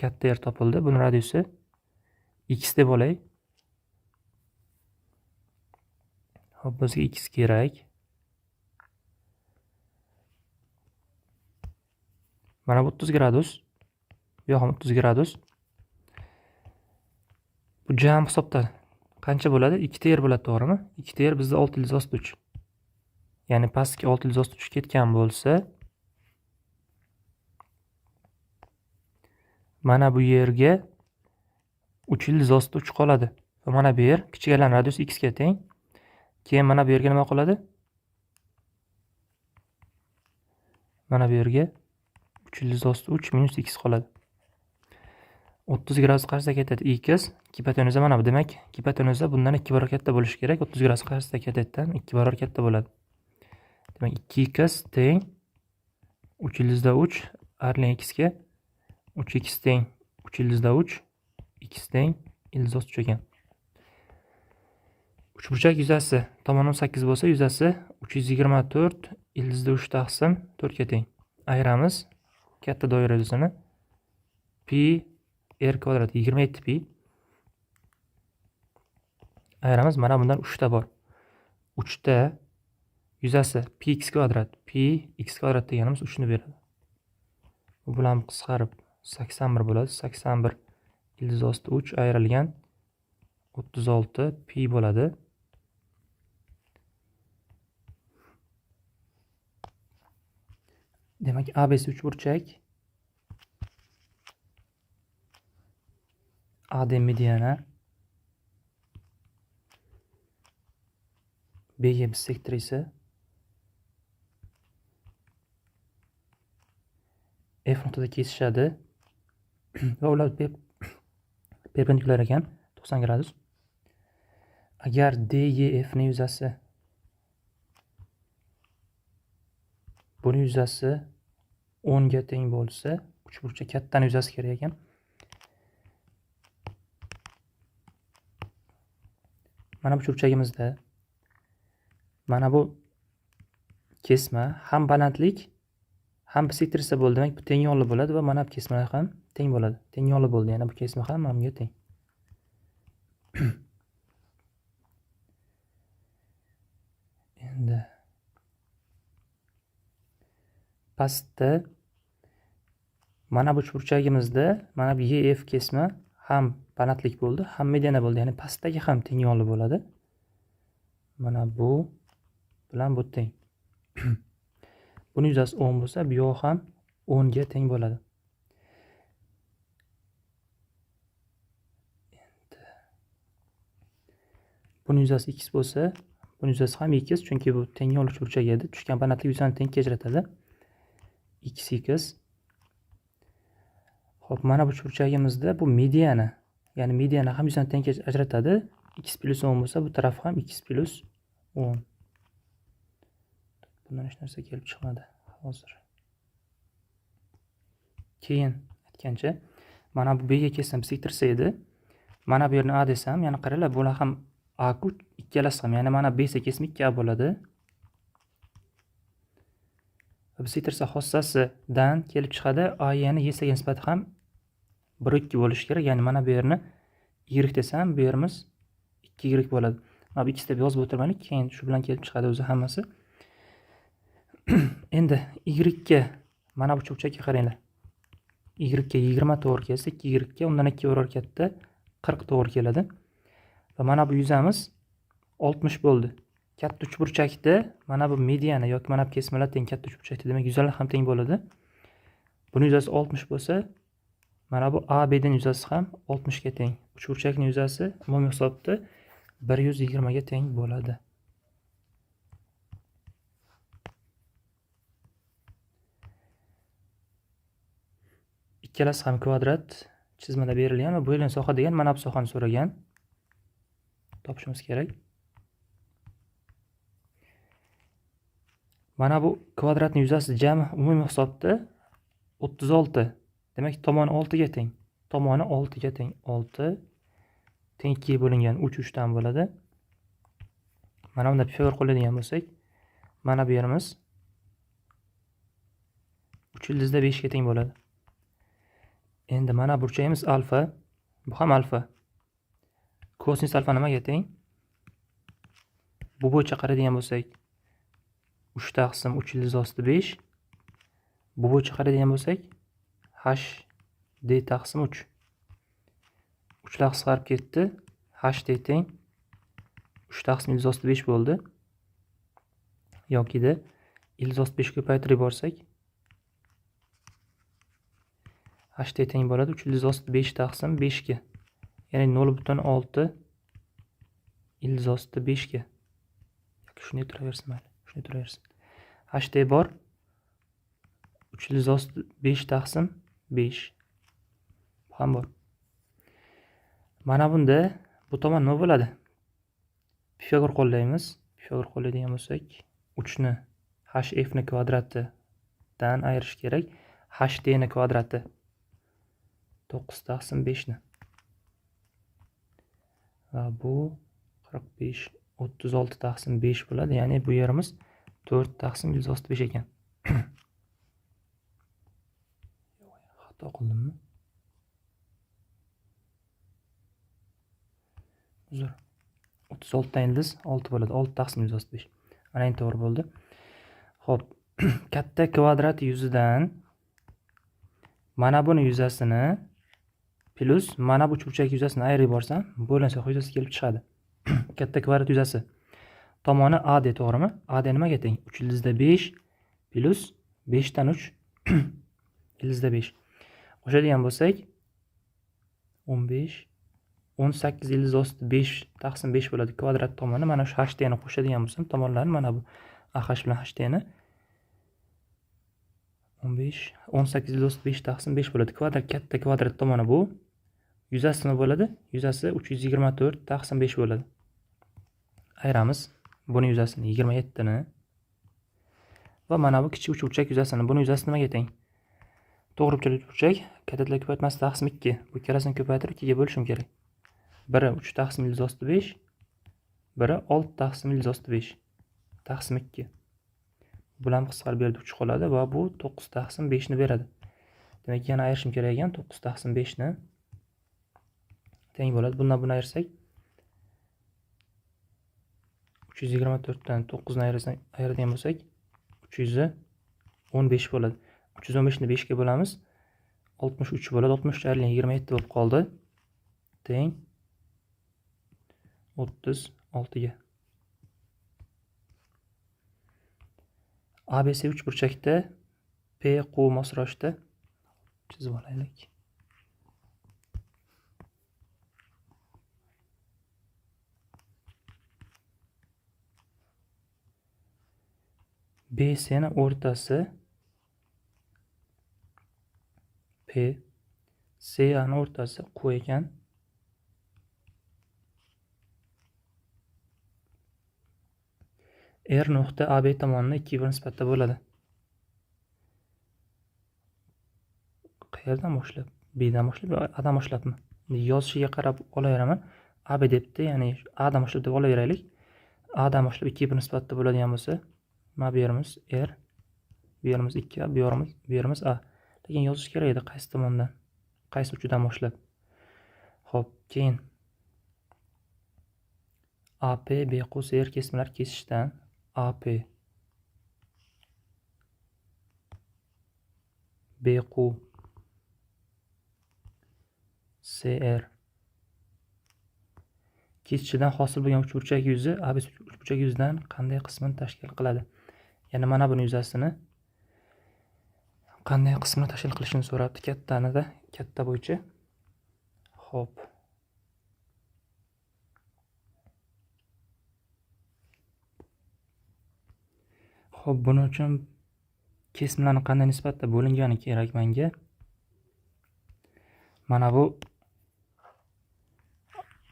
Katta yer topildi. Buni radiusi x deb olay. Hop, bizga x kerak. Mana bu 30 gradus. Bu yoq ham 30 gradus. Bu jam hisobda qancha bo'ladi? Ikkita yer bo'ladi, to'g'rimi? Ikkita yer bizda 663. Ya'ni pastga 663 ketgan bo'lsa, mana bu yerga 363 qoladi. Va mana bu yer kichiklarning radiusi x ga teng. Keyin mana bu yerga nima qoladi? Mana bu yerga 363 minus x qoladi. 30 gradus qarshisida ketadi x. Gipotenuza mana bu. Demak, gipotenuza bundan 2 barobar katta bo'lishi kerak. 30 gradus qarshisida ketadidan 2 barobar katta bo'ladi. Demak, 2x teng 303 arling x ga 3x teng 303 x teng 363 ekan. Uchburchak yuzasi tomon 18 bo'lsa, yuzasi 324 3 taqsim 4 ga teng. Ayiramiz katta doira yuzini. Pi r kvadrat 27 pi. Ayiramiz, mana bundan 3 ta bor. 3 ta yuzasi pi x kvadrat, pi x kvadrat deganimiz 3 ni beradi. Bu bilan qisqarib 81 bo'ladi. 81 3 ayrilgan 36 pi bo'ladi. Demak, ABC uchburchak AD mediana, BG bisektrisi, F nuqtada kesishadi va ular perpendikulyar ekan, 90 gradus. Agar DEF ning yuzasi buni yuzasi 10 ga teng bo'lsa, uchburchak kattaning yuzasi kerak ekan. Mana bu uchburchagimizda mana bu kesma ham balandlik ham bisektrisa bo'ldi. Demak, bu teng yo'lli bo'ladi va mana bu kesmalar ham teng bo'ladi. Teng yo'lli bo'ldi. Yana bu kesma ham bunga teng. Endi pastda mana bu uchburchagimizda mana bu EF kesma ham balandlik bo'ldi, ham mediana bo'ldi. Ya'ni pastdagi ham teng yo'lli bo'ladi. Mana bu bilan bu teng. Buni yuzasi 10 bo'lsa, bu yoq ham 10 ga teng bo'ladi. Endi buni yuzasi x bo'lsa, buni yuzasi ham x, chunki bu teng yo'l uchburchak edi. Tushgan balandlik yuzani teng ajratadi. x. Xo'p, mana bu uchburchagimizda bu mediana, ya'ni mediana ham yuzani teng ajratadi. X plus 10 bo'lsa, bu taraf ham x plus 10. Bundan hech narsa kelib chiqmadi hozir. Keyin aytgancha, mana bu B ga kelsam bisektrisa edi. Mana bu yerni A desam, ya'ni qaranglar, bular ham A ku ikkalasi ham, ya'ni mana B esa kesma 2A bo'ladi. Bisektrisa xossasidan kelib chiqadi. A ya'ni Y ga nisbati ham 1-2 bo'lishi kerak. Ya'ni mana bu yerni Y desam, bu yerimiz 2Y bo'ladi. Mana bu x deb yozib o'tirmaylik, keyin shu bilan kelib chiqadi o'zi hammasi. Endi Y ga mana bu uchburchakka qaranglar. Y ga 20 to'g'ri kelsa, 2Y ga undan 2 barobar katta 40 to'g'ri keladi. Va mana bu yuzamiz 60 bo'ldi. Katta uchburchakda mana bu mediana yoki mana bu kesmalar teng katta uchburchakda, demak yuzalar ham teng bo'ladi. Buni yuzasi 60 bo'lsa, mana bu AB'ning yuzasi ham 60 ga teng. Uchburchakning yuzasi umumiy hisobda 120 ga teng bo'ladi. Ikkalasi ham kvadrat chizmada berilgan va bo'yalgan soha degan mana bu sohani so'ragan. Topishimiz kerak. Mana bu kvadratning yuzasi jami umumiy hisobda 36. Demak, tomoni 6 ga teng. tomoni 6 ga teng. 6 teng 2 ga bo'lingan 3 3 dan bo'ladi. Mana bunda Pifagor qo'llaydigan bo'lsak, mana bu yerimiz 3 ildizda 5 ga teng bo'ladi. Endi mana burchagimiz alfa, bu ham alfa. Kosinus alfa nimaga teng? Bu bo'yicha qaraydigan bo'lsak, 3 taqsim 3 ildiz osti 5. Bu bo'yicha qaraydigan bo'lsak, HD taqsim 3. 3 lar qisqarib ketdi. HD teng 3 taqsim ildiz osti 5 bo'ldi. Yokida ildiz osti 5 ko'paytirib yuborsak, HD teng bo'ladi 3 ildiz osti 5 taqsim 5 ga. Ya'ni 0.6 ildiz osti 5 ga. Shunday turaversin mayli. Shunday turaversin. HD bor 3 ildiz osti 5 taqsim 5 ham bor. Mana bunda bu tomon nima bo'ladi? Pifagor qo'llaymiz. Pifagor qo'llaydigan bo'lsak, 3 ni HF ni kvadratidan ayirish kerak. HD ni kvadrati 9 taqsim 5 ni. Va bu 45 36 taqsim 5 bo'ladi. Ya'ni bu yerimiz 4 taqsim ildiz osti 5 ekan. Xato qildimmi? Uzr. 36 dan ildiz 6 bo'ladi. 6 taqsim ildiz osti 5. Mana endi to'g'ri bo'ldi. Xo'p, katta kvadrat yuzidan mana buni yuzasini plus mana bu burchak yuzasini ayirib yuborsam, bo'linsa yuzasi kelib chiqadi. Katta kvadrat yuzasi tomoni AD, to'g'rimi? AD nimaga teng? 3 ildizda 5 plus 5 dan 3 ildizda 5. Qo'shadigan bo'lsak 15 18 ildiz osti 5 taqsim 5 bo'ladi. Kvadrat tomoni mana shu HD ni qo'shadigan bo'lsam, tomonlarni mana bu AH bilan HD ni 15 18 ildiz osti 5 taqsim 5 bo'ladi. Kvadrat katta kvadrat tomoni bu. Yuzasi nima bo'ladi? Yuzasi 324 taqsim 5 bo'ladi. Ayiramiz buni yuzasini 27 ni va mana bu kichik uchburchak yuzasini. Buni yuzasi nimaga teng? To'g'ri burchak uchburchak kattalar ko'paytmasi taqsim 2. Bu ikkalasini ko'paytirib 2 ga bo'lishim kerak. Biri 3 taqsim ildiz osti 5, biri 6 taqsim ildiz osti 5 taqsim 2. Bular qisqarib berdi 3 qoladi va bu 9 taqsim 5 ni beradi. Demak, yana ayirishim kerak ekan 9 taqsim 5 ni teng bo'ladi. Bundan buni ayirsak 324 dan 9 ni ayiradigan bo'lsak 315 bo'ladi. 315 ni 5 ga bo'lamiz. 63 bo'ladi. 63 ayrilgan 27 bo'lib qoldi. Teng 36 ga. ABC uchburchakda PQ mosroshda chizib olaylik. BC ni o'rtasi P, CA ni o'rtasi Q ekan. R nuqta AB tomonidan 2 bir nisbatda bo'ladi. Qayerdan boshlab? B'dan boshlab, A'dan boshlabmi? Yozishiga qarab olaveraman. AB debdi, ya'ni A'dan boshlab deb olaveraylik. A'dan boshlab 2 bir nisbatda bo'ladigan bo'lsa, mana bu yerimiz R, bu yerimiz 2, bu yerimiz A. Lekin yozish kerak edi qaysi tomondan, qaysi uchidan boshlab. Xo'p, keyin AP, BQ, CR kesimlar kesishdan AP, BQ, CR kesishidan hosil bo'lgan uchburchak yuzi ABC uchburchak yuzidan qanday qismini tashkil qiladi? Ya'ni mana buni yuzasini qanday qismini tashkil qilishini so'rabdi. Kattanida, katta bo'yicha. Xo'p. Xo'p, buning uchun kesimlarni qanday nisbatda bo'lingani kerak menga. Mana bu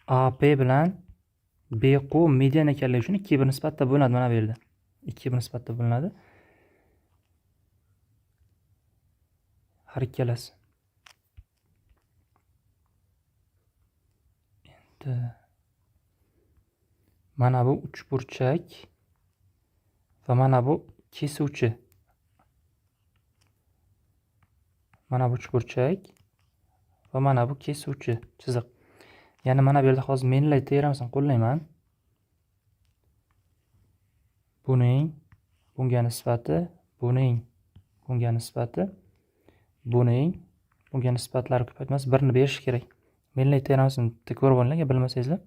AP bilan BQ median ekanligi uchun 2 bir nisbatda bo'linadi mana bu yerda. 2 bir nisbatda bo'linadi. Har ikkalasi. Mana bu uchburchak va mana bu kesuvchi. Mana bu uchburchak va mana bu kesuvchi chiziq. Ya'ni mana bu yerda hozir menlay teoremasini qo'llayman. Buning bunga nisbati, buning bunga nisbati, buning bunga nisbatlari ko'paytmasi 1 ni berish kerak. Menlay teoremasini ko'rib olinglar, agar bilmasangizlar.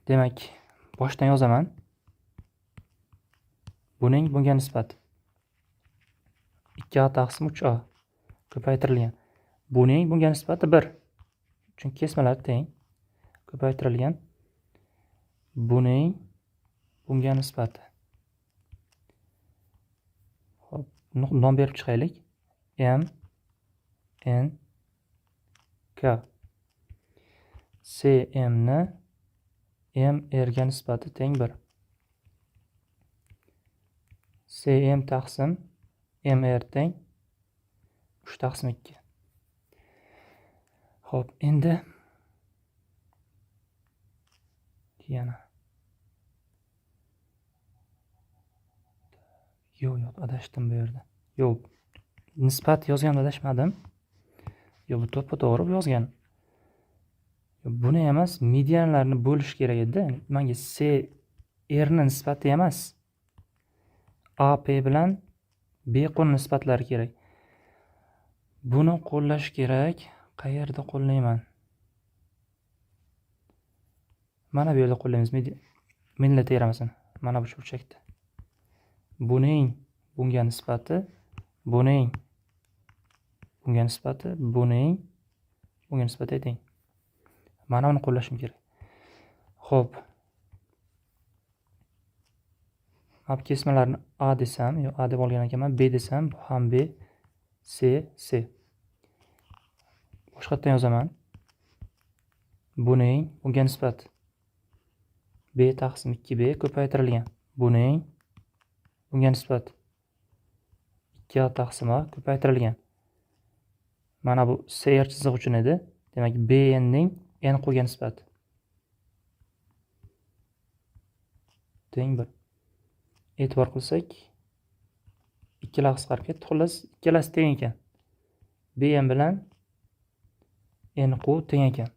Demak, boshdan yozaman. Buning bunga nisbati 2a taqsim 3a ko'paytirilgan. Buning bunga nisbati 1. Chunki kesmalar teng. Ko'paytirilgan. Buning bunga nisbati. Xo'p, nom berib chiqaylik. M N K CM ni M R ga nisbati teng 1. CM taqsim MR teng 3 taqsim 2. Xo'p, endi yana yo'q, adashdim bu yerda. Yo'q, nisbat yozganda adashmadim. Yo'q, bu to'g'ri yozgan. Buni emas, medianlarni bo'lish kerak edi. Menga C R ni nisbati emas. AP bilan BQ ni nisbatlari kerak. Buni qo'llash kerak. Qayerda qo'llayman? Mana bu yerda qo'llaymiz. Menlay teoremasini. Mana bu burchakda. Buning bunga nisbati, buning bunga nisbati, buning bunga nisbati teng. Mana buni qo'llashim kerak. Xo'p. Hab kesmalarni A desam, yo A deb olgan ekanman, B desam, bu ham B, C, C. Boshqatdan yozaman. Buning bunga nisbati B taqsim 2B ko'paytirilgan. Buning bunga nisbati 2A taqsim A ko'paytirilgan. Mana bu CR chiziq uchun edi. Demak, BN ning N qo'yga nisbati teng 1. E'tibor qilsak, ikkalasi qisqarib ketdi. Xullas, ikkalasi teng ekan. BN bilan NQ teng ekan.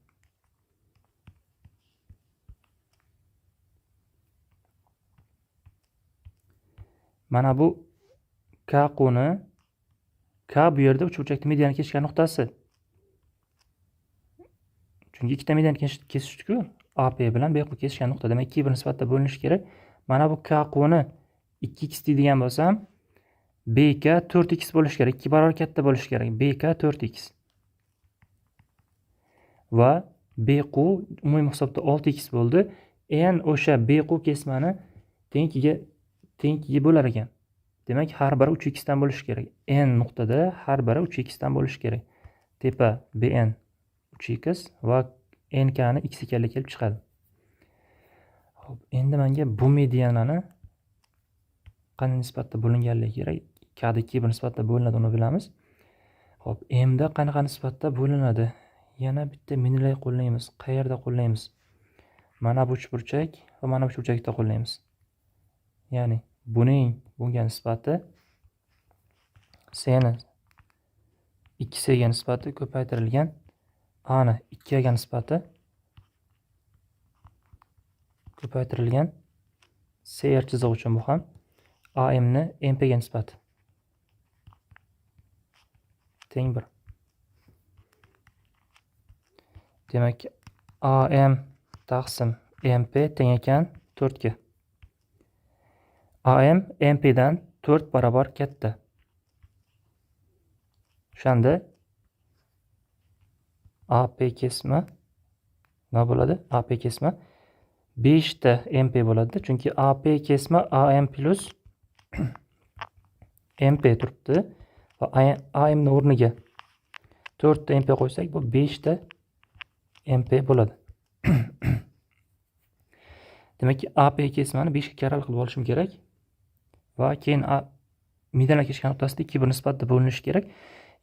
Mana bu KQni K bu yerda uchburchakning mediani kesishgan nuqtasi. Chunki ikkita mediani kesishdi-ku, AP bilan BQ kesishgan nuqta. Demak, 2 bir nisbatda bo'linishi kerak. Mana bu KQni 2x deydigan bo'lsam, BK 4x bo'lishi kerak. 2 barobar katta bo'lishi kerak. BK 4x. Va BQ umumiy hisobda 6x bo'ldi. N o'sha BQ kesmani tengiga bo'lar ekan. Demak, har biri 3x dan bo'lishi kerak. N nuqtada har biri 3x dan bo'lishi kerak. Tepa BN 3x va NK ni x ekanligi kelib chiqadi. Xo'p, endi menga bu medianani qanday nisbatda bo'linganligi kerak. K da 2 bir nisbatda bo'linadi, uni bilamiz. Xo'p, M da qanaqa nisbatda bo'linadi? Yana bitta menlay qo'llaymiz. Qayerda qo'llaymiz? Mana bu uchburchak va mana bu uchburchakda qo'llaymiz. Ya'ni buning bunga nisbati C ni 2C ga nisbati ko'paytirilgan. A ni 2 ga nisbati ko'paytirilgan. CR chiziq uchun bu ham AM ni MP ga nisbati teng 1. Demak, AM taqsim MP teng ekan 4 ga. AM MP dan 4 barobar katta. O'shanda AP kesma nima bo'ladi? AP kesma 5 ta MP bo'ladi. Chunki AP kesma AM plus MP turibdi va AM ning o'rniga 4 ta MP qo'ysak, bu 5 ta MP bo'ladi. Demak, AP kesmani 5 ga karral qilib olishim kerak. Va keyin medianlar kesishgan nuqtasida 2 bir nisbatda bo'linishi kerak.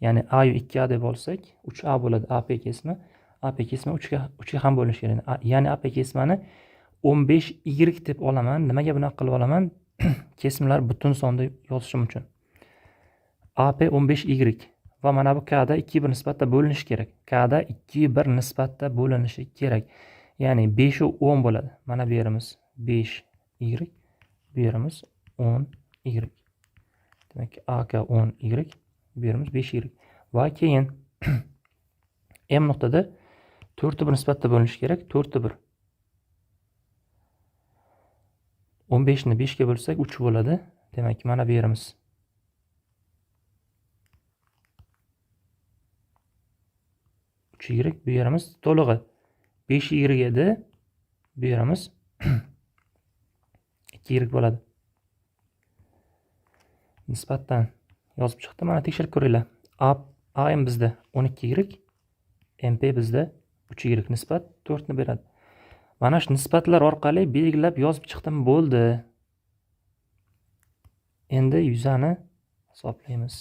Ya'ni A yu 2A deb olsak, 3A bo'ladi AP kesma. AP kesma 3 ga ham bo'linishi kerak. Ya'ni AP kesmani 15y deb olaman. Nimaga bunaqa qilib olaman? Kesimlar butun sonda yozishim uchun. AP 15y va mana bu k da 2/1 nisbatda bo'linishi kerak. K da 2/1 nisbatda bo'linishi kerak. Ya'ni 5 u 10 bo'ladi. Mana bu yerimiz 5y, bu yerimiz 10y. Demak, AK 10y, bu yerimiz 5y. Va keyin m nuqtada 4/1 nisbatda bo'linishi kerak. 4/1. 15 ni 5 ga bo'lsak 3 bo'ladi. Demak, mana bu yerimiz 3y, bu yerimiz to'lig'i 5y edi. Bu yerimiz 2y bo'ladi. Nisbatdan yozib chiqdi. Mana tekshirib ko'ringlar. AM bizda 12y, MP bizda 3y, nisbat 4 ni beradi. Mana shu nisbatlar orqali belgilab yozib chiqdim, bo'ldi. Endi yuzani hisoblaymiz.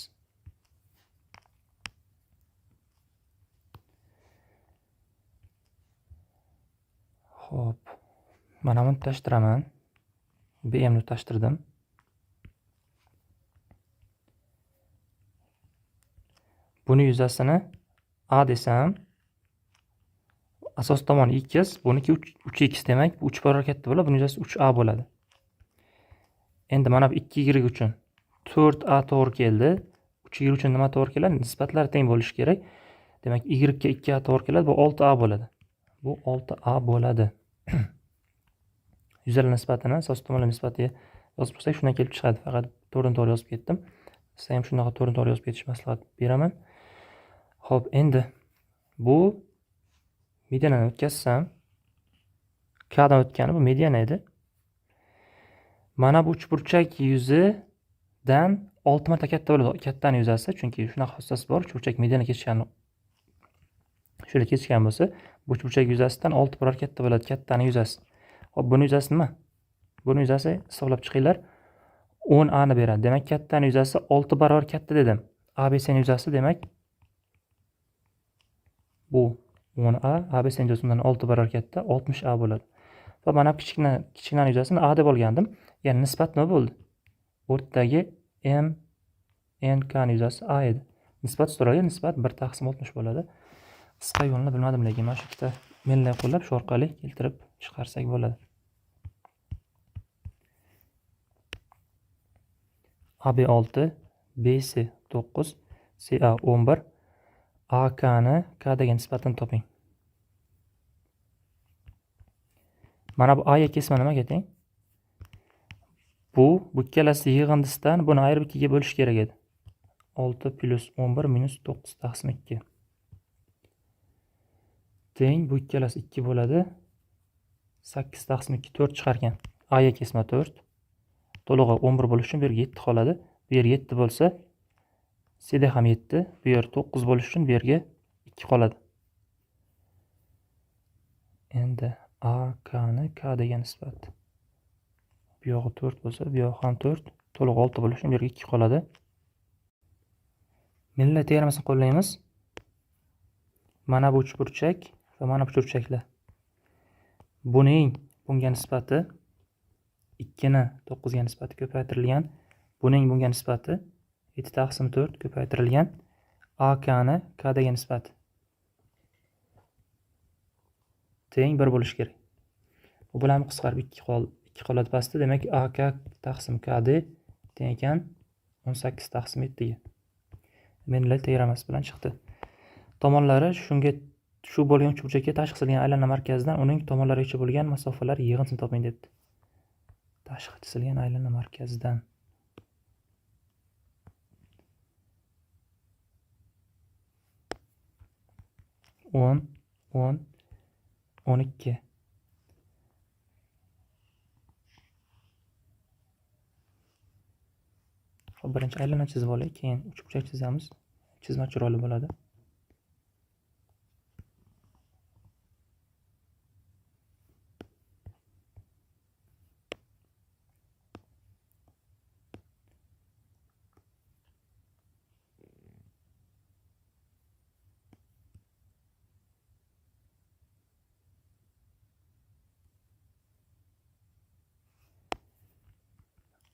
Xo'p. Mana buni tashtiraman. BM ni tashtirdim. Buni yuzasini A desam, asos tomoni x, buniki 3x demak, bu 3 barobar katta bo'ladi, buni yuzasi 3a bo'ladi. Endi mana bu 2y uchun 4a to'g'ri keldi. 3y uchun nima to'g'ri keladi? Nisbatlar teng bo'lishi kerak. Demak, y ga 2a to'g'ri keladi, bu 6a bo'ladi. Bu 6a bo'ladi. Yuzal nisbatini asos tomonlar nisbatiga yozib qo'ysak, shundan kelib chiqadi. Faqat to'g'ri yozib ketdim. Siz ham shunaqa to'g'ri yozib ketish maslahat beraman. Xo'p, endi bu medianani o'tkazsam, k dan o'tgani bu mediana edi. Mana bu uchburchak yuzidan 6 marta katta bo'ladi, kattani yuzasi, chunki shunaqa xossasi bor. Uchburchak mediana kesishgani shunday kesishgan bo'lsa, bu uchburchak yuzasidan 6 barobar katta bo'ladi, kattani yuzasi. Xo'p, buni yuzasi nima? Buni yuzasi hisoblab chiqinglar. 10a ni beradi. Demak, kattani yuzasi 6 barobar katta dedim. ABC ni yuzasi demak bu 10a, ABC ni yuzasidan 6 barobar katta, 60a bo'ladi. Va mana kichiknani yuzasini a deb olgandim. Ya'ni nisbat nima bo'ldi? O'rtadagi m nk ni yuzasi a edi. Nisbat so'ralgan, nisbat 1/60 bo'ladi. Qisqa yo'lni bilmadim, lekin mana shu ikkita menlar qo'llab shu orqali keltirib chiqarsak bo'ladi. AB 6, BC 9, CA 11, AK ni K degan nisbatini toping. Mana bu A ga kesma nimaga teng? Bu ikkalasi yig'indisidan buni ayirib 2 ga bo'lish kerak edi. 6 plus 11 minus 9/2. Teng, bu ikkalasi 2 bo'ladi. 8/2 4 chiqargan. A ga kesma 4. To'lig'i 11 bo'lishi uchun bu yerga 7 qoladi. Bu yer 7 bo'lsa, C da ham 7, bu yer 9 bo'lishi uchun bu yerga 2 qoladi. Endi AK ni K degan nisbat. Bu yog'i 4 bo'lsa, bu yog'i ham 4, to'liq 6 bo'lishi uchun bu yerga 2 qoladi. Menlar teoremasini qo'llaymiz. Mana bu uchburchak va mana bu uchburchaklar. Buning bunga nisbati 2 ni 9 ga nisbati ko'paytirilgan. Buning bunga nisbati 7/4 ko'paytirilgan. AK ni K degan nisbati teng 1 bo'lishi kerak. Bu bilan qisqarib 2 qoladi pastda. Demak, AK taqsim KD teng ekan 18/7 ga. Menlar teoramasi bilan chiqdi. Tomonlari shu bo'lgan uchburchakka tashqi chisilgan aylana markazidan uning tomonlarigacha bo'lgan masofalar yig'indisini toping debdi. Tashqi chisilgan aylana markazidan 10, 10, 12. Xo'p, birinchi aylana chizib olaylik, keyin uchburchak chizamiz. Chizma chiroyli bo'ladi.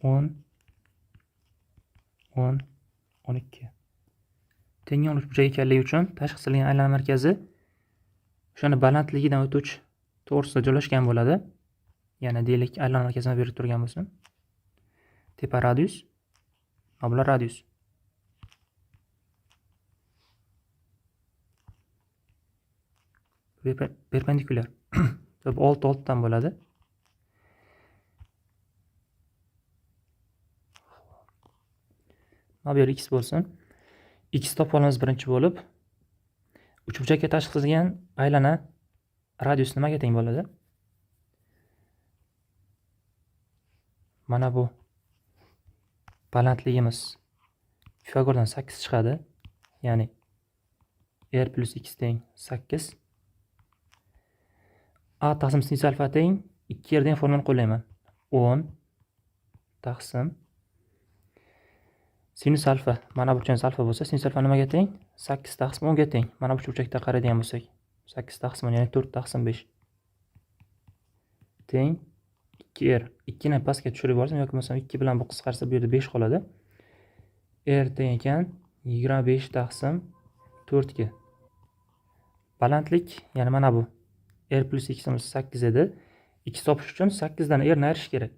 10, 10, 12. Teng oluvchi burchak ekanligi uchun tashqi qisilgan aylana markazi o'shani balandligidan o'tuvchi to'g'risida joylashgan bo'ladi. Yana deylik aylana markazini berib turgan bo'lsin. Tepa radius, bular radius. Perpendikulyar. 6 dan bo'ladi. Mana bu yer x bo'lsin. X topib olamiz birinchi bo'lib. Uchburchakka tashqi qisilgan aylana radius nimaga teng bo'ladi? Mana bu balandligimiz Pifagordan 8 chiqadi. Ya'ni r plus x teng 8. A taqsim sinus alfa teng 2r degan formulani qo'llayman. 10 taqsim sinus alfa, mana bu burchamiz alfa bo'lsa, sinus alfa nimaga teng? 8 taqsim 10 ga teng. Mana bu burchakda qaraydigan bo'lsak, 8 taqsim 10, ya'ni 4 taqsim 5 teng 2r. 2 ni pastga tushirib yuborsam yoki bo'lmasam 2 bilan bu qisqarsa bu yerda 5 qoladi. R teng ekan 25 taqsim 4 ga. Balandlik, ya'ni mana bu r plus x imiz 8 edi. X topish uchun 8 dan r ni ayirish kerak.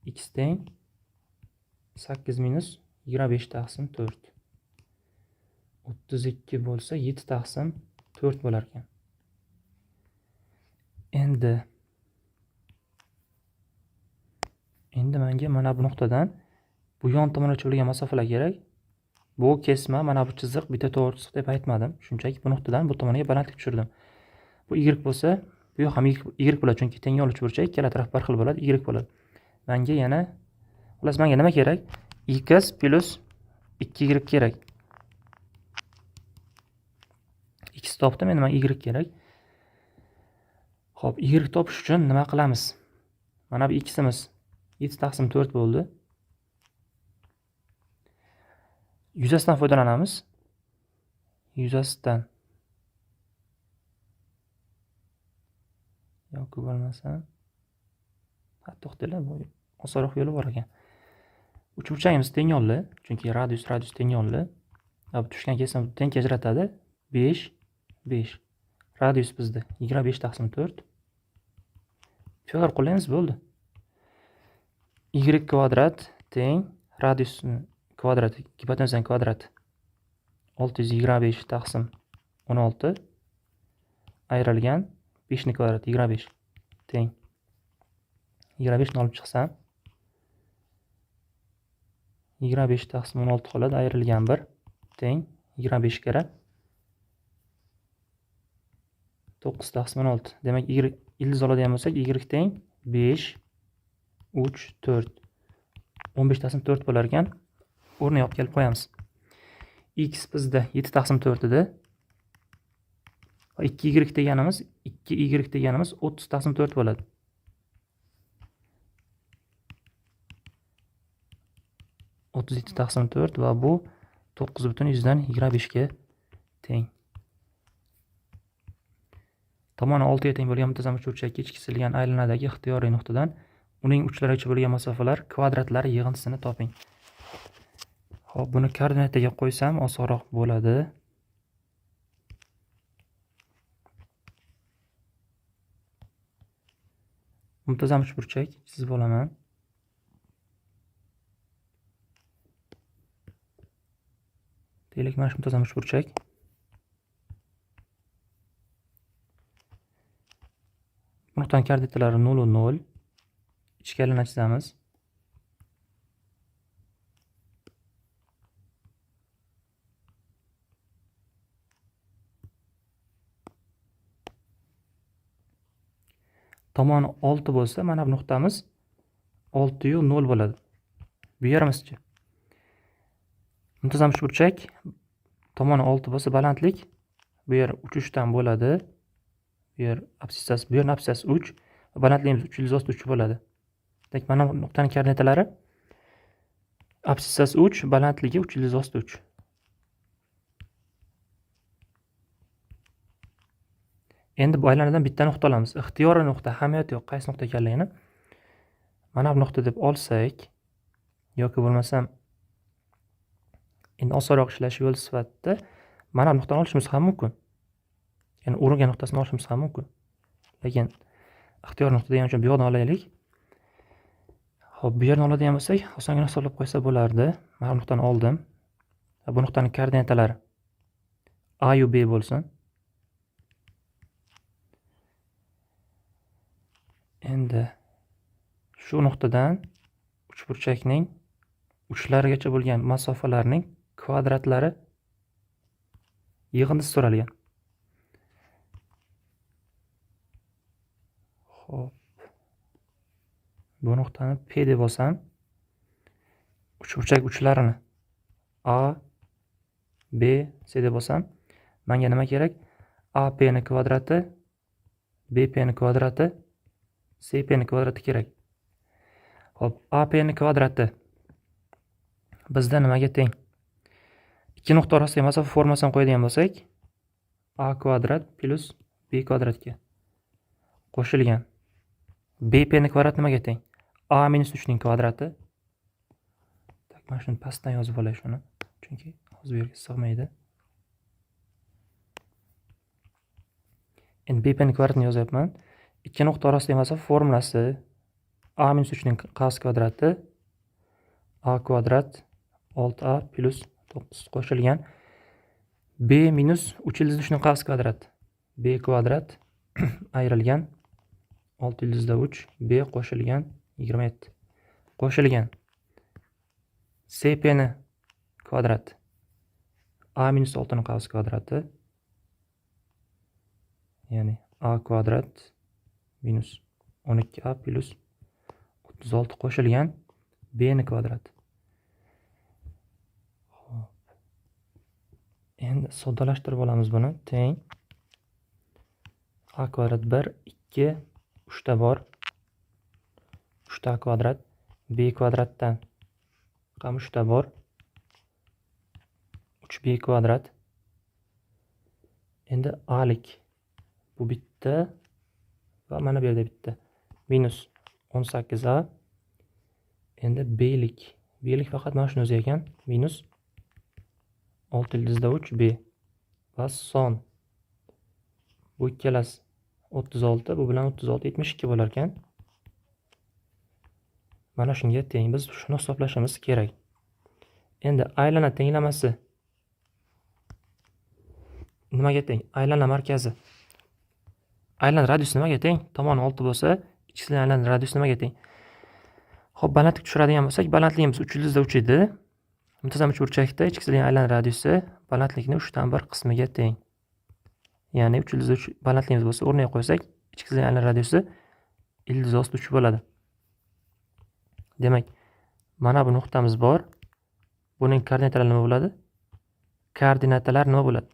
X teng 8 minus 25 taqsim 4. 32 bo'lsa 7 taqsim 4 bo'lar ekan. Endi menga mana bu nuqtadan bu yon tomonga cho'zilgan masofalar kerak. Bu kesma, mana bu chiziq bitta to'g'ri chiziq deb aytmadim. Shunchaki bu nuqtadan bu tomonga balandlik tushirdim. Bu y bo'lsa, bu ham y bo'ladi, chunki teng oluvchi burchak ikkala taraf bir xil bo'ladi, y bo'ladi. Menga yana menga nima kerak? X plus 2y kerak. X topdim, endi menga y kerak. Xo'p, y topish uchun nima qilamiz? Mana bu x imiz 7 taqsim 4 bo'ldi. Yuzasidan foydalanamiz. Yuzasidan yoki bo'lmasa, to'xtanglar, bu osonroq yo'li bor ekan. Uchburchagimiz teng yo'lli, chunki radius teng yo'lli. Bu tushgan kesim tengga ajratadi. 5, 5. Radius bizda 25 taqsim 4. Pifagor qo'llaymiz, bo'ldi. Y kvadrat teng radiusni kvadrati, gipotenuzani kvadrati 625 taqsim 16 ayrilgan 5 ni kvadrati 25 teng 25 ni olib chiqsam 25 taqsim 16 qoladi, ayrilgan 1 teng 25 kira 9 taqsim 16. Demak, ildiz oladigan bo'lsak, y teng 5 3 4 15 taqsim 4 bo'lar ekan. O'rniga olib kelib qo'yamiz. X bizda 7 taqsim 4 edi. 2y deganimiz 30 taqsim 4 bo'ladi. O'ttiz yetti taqsim 4 va bu 9,25 ga teng. Tomoni 6 ga teng bo'lgan muntazam uchburchakka ichkisilgan aylanadagi ixtiyoriy nuqtadan uning uchlarigacha bo'lgan masofalar kvadratlari yig'indisini toping. Xo'p, buni koordinataga qo'ysam osonroq bo'ladi. Muntazam uchburchak chizib olaman. Deylik, mana shu muntazam uchburchak. Bu nuqtaning koordinatalari 0 va 0. Ichki aylana chizamiz. Tomoni 6 bo'lsa, mana bu nuqtamiz 6 yu 0 bo'ladi. Bu yerimizchi. Muntazam uchburchak tomoni 6 bo'lsa, balandlik bu yer 3 dan bo'ladi. Bu yer absissasi, bu yer absissasi 3, balandligimiz 363 bo'ladi. Demak, mana bu nuqtaning koordinatalari absissasi 3, balandligi 363. Endi bu aylanadan bitta nuqta olamiz. Ixtiyoriy nuqta, ahamiyati yo'q, qaysi nuqta ekanligini. Mana bu nuqta deb olsak, yoki bo'lmasam endi osonroq ishlash yo'li sifatida mana bu nuqtani olishimiz ham mumkin. Ya'ni urilgan nuqtasini olishimiz ham mumkin. Lekin ixtiyor nuqta degan uchun bu yoqdan olaylik. Xo'p, bu yerdan oladigan bo'lsak, osongina hisoblab qo'ysa bo'lardi. Mana bu nuqtani oldim. Bu nuqtaning koordinatalari A yu B bo'lsin. Endi shu nuqtadan uchburchakning uchlarigacha bo'lgan masofalarning kvadratlari yig'indisi so'ralgan. Xo'p. Bu nuqtani P deb olsam, uchburchak uchlarini A, B, C deb olsam, menga nima kerak? AP ni kvadrati, BP ni kvadrati, CP ni kvadrati kerak. Xo'p, AP ni kvadrati bizda nimaga teng? Ikki nuqta orasidagi masofa formulasini qo'yadigan bo'lsak, A kvadrat plus B kvadratga qo'shilgan BP ni kvadrat nimaga teng? A minus 3 ning kvadrati. Tak, mana shuni pastdan yozib olay shuni, chunki hozir bu yerga sig'maydi. Endi BP ni kvadratini yozyapman. Ikki nuqta orasidagi masofa formulasi A minus 3 ning qavs kvadrati A kvadrat 6A plus 9 qo'shilgan B minus 3 ildizli 3 ning qavs kvadrati B kvadrat ayrilgan 6 ildizda 3 B qo'shilgan 27 qo'shilgan CP ni kvadrat A minus 6 ning qavs kvadrati, ya'ni A kvadrat minus 12A plus 36 qo'shilgan B ni kvadrat. Xo'p. Endi soddalashtirib olamiz buni. Teng A kvadrat 1, 2, 3 ta bor. 3 ta kvadrat B kvadratdan ham 3 ta bor. 3B kvadrat. Endi A lik bu bitta va mana bu yerda bitta. Minus 18A. Endi B lik. B lik faqat mana shuni o'zi ekan. Minus 6 ildizda 3B. Va son. Bu ikkalasi 36. Bu bilan 36 72 bo'lar ekan. Mana shunga teng. Biz shuni hisoblashimiz kerak. Endi aylana tenglamasi nimaga teng? Aylana markazi. Aylana radiusi nimaga teng? Tomoni 6 bo'lsa, ichki aylana radiusi nimaga teng? Xo'p, balandlik tushiradigan bo'lsak, balandligimiz 3 ildizda 3 edi. Muntazam uchburchakda ichki aylana radiusi balandlikning 3 dan 1 qismiga teng. Ya'ni 3 ildizda 3 balandligimiz bo'lsa, o'rniga qo'ysak, ichki aylana radiusi ildiz osti 3 bo'ladi. Demak, mana bu nuqtamiz bor. Buning koordinatalari nima bo'ladi? Koordinatalar nima bo'ladi?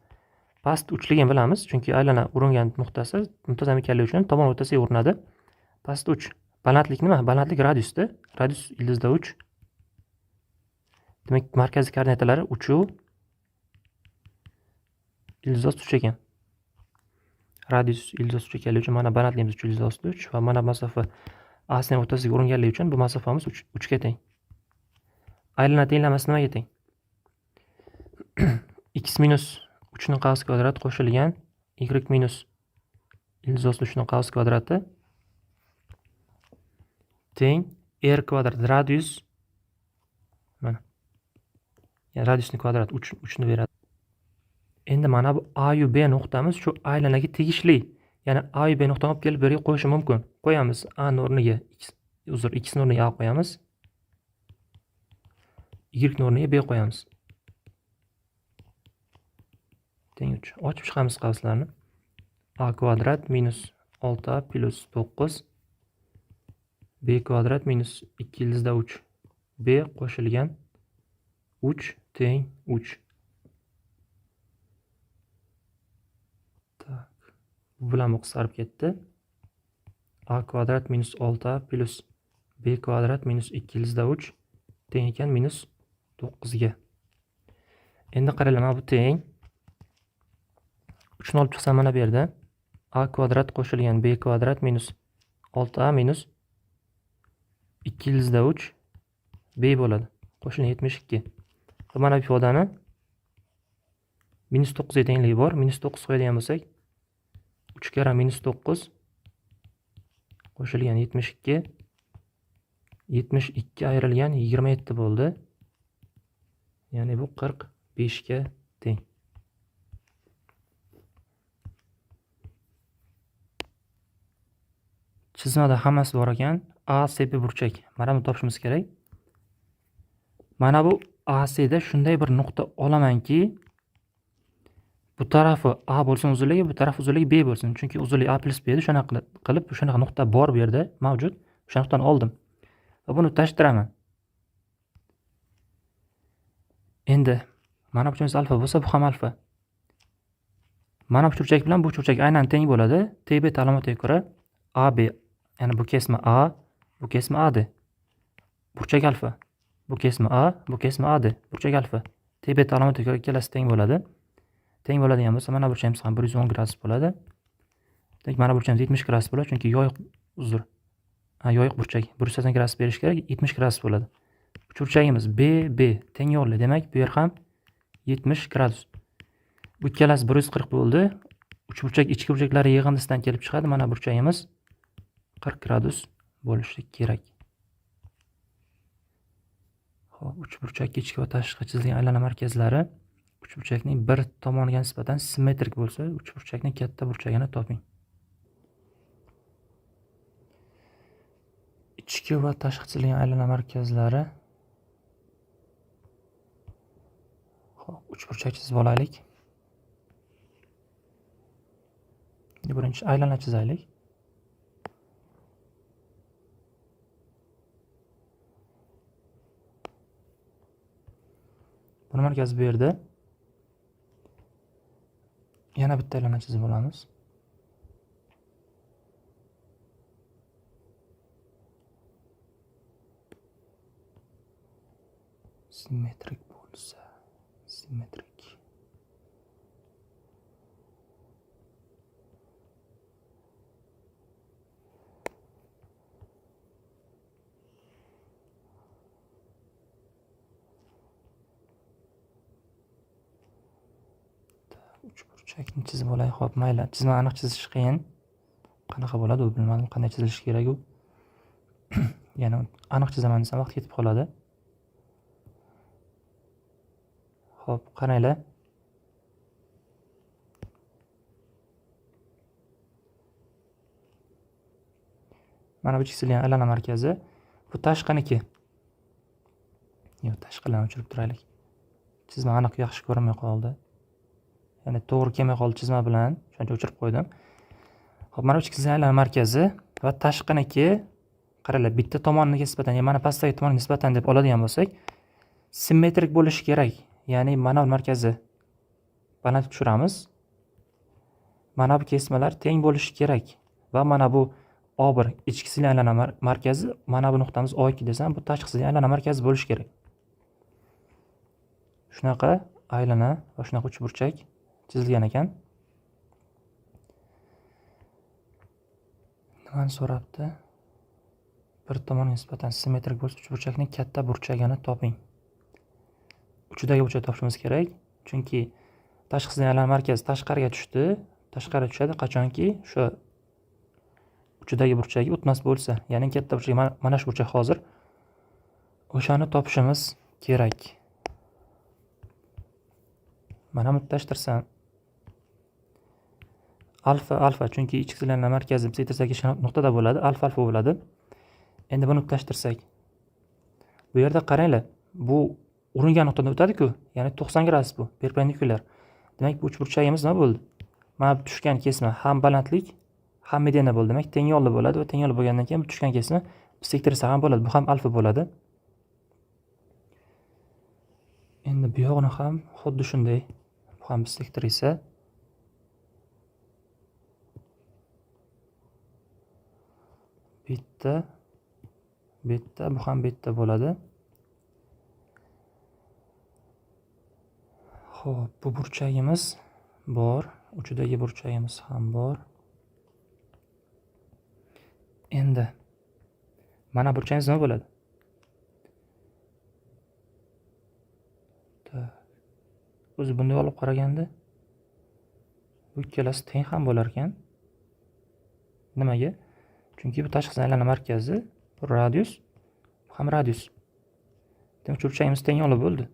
Past uchligini bilamiz, chunki aylana uringan nuqtasi muntazam ekanligi uchun tomon o'rtasiga urinadi. Past 3. Balandlik nima? Balandlik radiusda. Radius ildizda 3. Demak, markaziy koordinatalari 3 ildiz osti 3 ekan. Radius ildiz osti 3 ekanligi uchun mana balandligimiz 3 ildiz osti 3 va mana masofa A sining o'rtasiga uringanligi uchun bu masofamiz 3 ga teng. Aylana tenglamasi nimaga teng? X minus 3 ning qavs kvadrati qo'shilgan y minus ildiz osti 3 ning qavs kvadrati teng r kvadrat radius mana. Ya'ni radiusning kvadrati 3 ni beradi. Endi mana bu A yu B nuqtamiz shu aylanaga tegishli. Ya'ni A yu B nuqtani olib kelib bu yerga qo'yishi mumkin. Qo'yamiz A ni o'rniga X ni o'rniga A qo'yamiz. Y ni o'rniga B qo'yamiz. Teng 3. Ochib chiqamiz qavslarni. A kvadrat minus 6A plus 9 B kvadrat minus 2 ildizda 3 B qo'shilgan 3 teng 3. Tak. Bu bilan bu qisqarib ketdi. A kvadrat minus 6A plus B kvadrat minus 2 ildizda 3 teng ekan minus 9 ga. Endi qaranglar, mana bu teng. 3 ni olib chiqsam mana bu yerda A kvadrat qo'shilgan B kvadrat minus 6A minus 2 ildizda 3 B bo'ladi. qo'shilgan 72. Mana bu ifodani -9 ga tengligi bor. -9 qo'yadigan bo'lsak, 3 karra -9 qo'shilgan 72. 72 ayrilgan 27 bo'ldi. Ya'ni bu 45 ga teng. Chizmada hammasi bor ekan. ACB burchak. Mana buni topishimiz kerak. Mana bu ACda shunday bir nuqta olamanki, bu tarafi A bo'lsin uzunligi, bu taraf uzunligi B bo'lsin. Chunki uzunligi A + B edi. Shunaqa qilib, shunaqa nuqta bor bu yerda mavjud. O'sha nuqtani oldim. Va buni tashtiraman. Endi mana bu burchimiz alfa bo'lsa, bu ham alfa. Mana bu burchak bilan bu burchak aynan teng bo'ladi. TB alomotiga ko'ra AB, ya'ni bu kesma A, bu kesma A de. Burchak alfa. Bu kesma A, bu kesma A de. Burchak alfa. TB alomotiga ko'ra ikkalasi teng bo'ladi. Teng bo'ladigan bo'lsa, mana burchamiz ham 110 gradus bo'ladi. Demak, mana burchamiz 70 gradus bo'ladi, chunki yoyiq yoyiq burchak 180 gradus berish kerak, 70 gradus bo'ladi. Burchagimiz B teng yo'lli. Demak, bu yer ham 70 gradus. Bu ikkalasi 140 bo'ldi. Uch burchak ichki burchaklari yig'indisidan kelib chiqadi. Mana burchagimiz 40 gradus bo'lishi kerak. Xo'p, uch burchak ichki va tashqi chizilgan aylana markazlari uch burchakning bir tomoniga nisbatan simmetrik bo'lsa, uch burchakning katta burchagini toping. Ichki va tashqi chizilgan aylana markazlari. Xo'p, uch burchak chizib olaylik. Birinchi aylana chizaylik. Buni markazi bu yerda. Yana bitta aylana chizib olamiz. Simmetrik bo'lsa, simmetrik. Uch burchakni chizib olay. Xo'p, mayli. Chizma aniq chizish qiyin. Qanaqa bo'ladi u bilmadim, qanday chizilishi kerak u. Yana aniq chizaman desam vaqt ketib qoladi. Xo'p, qaranglar. Mana bu chizilgan aylana markazi. Bu tashqiniki. Yo'q, tashqilarni o'chirib turaylik. Chizma aniq yaxshi ko'rinmay qoldi. Ya'ni to'g'ri kelmay qoldi chizma bilan. Shuncha o'chirib qo'ydim. Xo'p, mana bu chizilgan aylana markazi va tashqiniki. Qaranglar, bitta tomoniga nisbatan, ya'ni mana pastdagi tomonga nisbatan deb oladigan bo'lsak, simmetrik bo'lishi kerak. Ya'ni mana bu markazi baland tushiramiz. Mana bu kesmalar teng bo'lishi kerak va mana bu O1 ichkisiga aylana markazi, mana bu nuqtamiz O2 desam, bu tashqisiga aylana markazi bo'lishi kerak. Shunaqa aylana va shunaqa uchburchak chizilgan ekan. Nimani so'rabdi? Bir tomonga nisbatan simmetrik bo'lsa, uchburchakning katta burchagini toping. Uchidagi burchak topishimiz kerak, chunki tashqisiga aylana markazi tashqariga tushdi. Tashqariga tushadi qachonki shu uchidagi burchagi o'tmas bo'lsa, ya'ni katta burchak mana shu burchak hozir. O'shani topishimiz kerak. Mana buni tashtirsam alfa chunki ichki aylana markazi bitta nuqtada bo'ladi, alfa bo'ladi. Endi buni tashtirsak. Bu yerda qaranglar, bu uringan nuqtadan o'tadi-ku, ya'ni 90 gradus bu, perpendikulyar. Demak, bu uchburchagimiz nima bo'ldi? Mana bu tushgan kesma ham balandlik, ham mediana bo'ldi. Demak, teng yo'lli bo'ladi va teng yo'lli bo'lgandan keyin bu tushgan kesma sektorisa ham bo'ladi. Bu ham alfa bo'ladi. Endi bu yog'ini ham xuddi shunday. Bu ham sektorisa. Bitta, bu ham bitta bo'ladi. Xo'p, bu burchagimiz bor, uchidagi burchagimiz ham bor. Endi mana burchamiz nima bo'ladi? o'zi bunday olib qaraganda bu ikkalasi teng ham bo'lar ekan. Nimaga? Chunki bu tashqi aylana markazi, bu radius, bu ham radius. Demak, uchburchagimiz teng yo'li bo'ldi.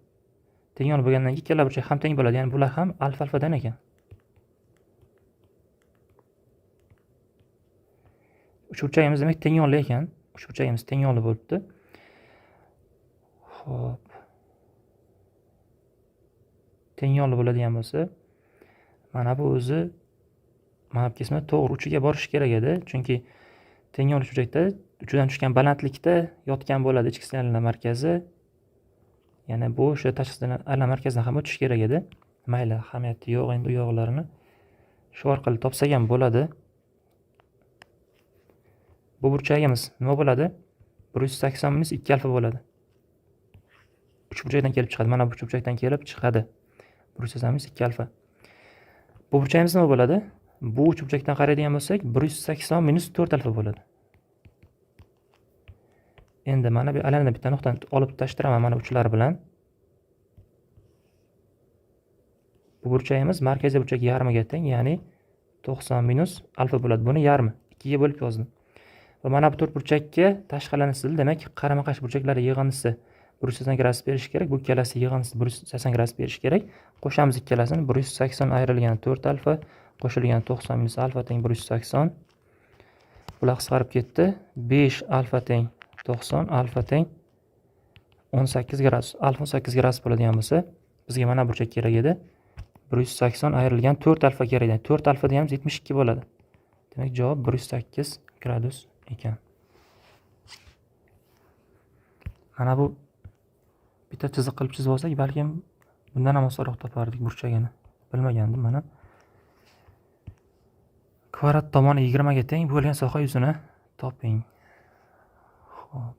Teng yo'li bo'lgandan keyin ikkala burchak ham teng bo'ladi. Ya'ni bular ham alfa-alfadan ekan. Uchburchagimiz demak teng yo'li ekan. Uchburchagimiz teng yo'li bo'libdi. Xo'p. Teng yo'li bo'ladigan bo'lsa, mana bu o'zi mana bu kesma to'g'ri uchiga borishi kerak edi. Chunki teng yo'l uchburchakda uchidan tushgan balandlikda yotgan bo'ladi ichki aylana markazi. Ya'ni bu o'sha tashqi aylana markazidan ham o'tishi kerak edi. Mayli, ahamiyati yo'q, endi u yo'qlarini shu orqali topsak ham bo'ladi. Bu burchagimiz nima bo'ladi? 180 minus 2 alfa bo'ladi. Uchburchakdan kelib chiqadi. Mana bu uchburchakdan kelib chiqadi. 180 minus 2 alfa. Bu burchagimiz nima bo'ladi? Bu uchburchakdan qaraydigan bo'lsak, 180 minus 4 alfa bo'ladi. Endi mana bu aylanadan bitta nuqtani olib tashlaman mana uchlari bilan. Bu burchagimiz markaziy burchak yarmiga teng, ya'ni 90 minus alfa bo'ladi. Buni yarmi 2 ga bo'lib yozdim. Va mana bu 4 burchakka tashqi aylanasi, demak, qarama-qarshi burchaklari yig'indisi 180 gradus berishi kerak. Bu ikkalasi yig'indisi 180 gradus berishi kerak. Qo'shamiz ikkalasini. 180 ayrilgan 4 alfa qo'shilgan 90 minus alfa teng 180. Bular qisqarib ketdi. 5 alfa teng 90, alfa teng 18 gradus. Alfa 18 gradus bo'ladigan bo'lsa, bizga mana burchak kerak edi. 180 ayrilgan 4 alfa kerak edi. 4 alfa deyamiz 72 bo'ladi. Demak, javob 108 gradus ekan. Mana bu bitta chiziq qilib chizib olsak, balkim bundan ham osonroq topardik burchagini. Bilmagandim mana. Kvadrat tomoni 20 ga teng bo'lgan soha yuzini toping. Xo'p.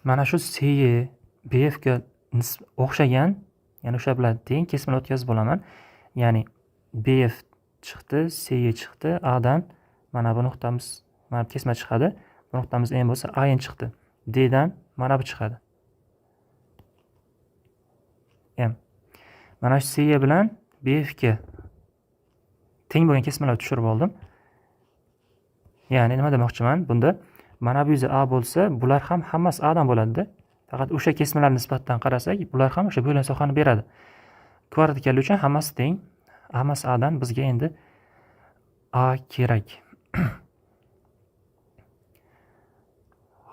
Mana shu CE BF ga o'xshagan, ya'ni o'sha bilan teng kesmani o'tkazib olaman. Ya'ni BF chiqdi, CE chiqdi, A dan mana bu nuqtamiz, mana kesma chiqadi. Bu nuqtamiz M bo'lsa, AN chiqdi. D dan mana bu chiqadi. M. Mana shu CE bilan BF ga teng bo'lgan kesmalarni tushirib oldim. Ya'ni nima demoqchiman? Bunda mana bu yuzi A bo'lsa, bular ham hammasi A dan bo'ladi-da. Faqat o'sha kesmalar nisbatan qarasak, bular ham o'sha bo'lgan sohani beradi. Kvadrat kelgani uchun hammasi teng. Hammasi A dan, bizga endi A kerak.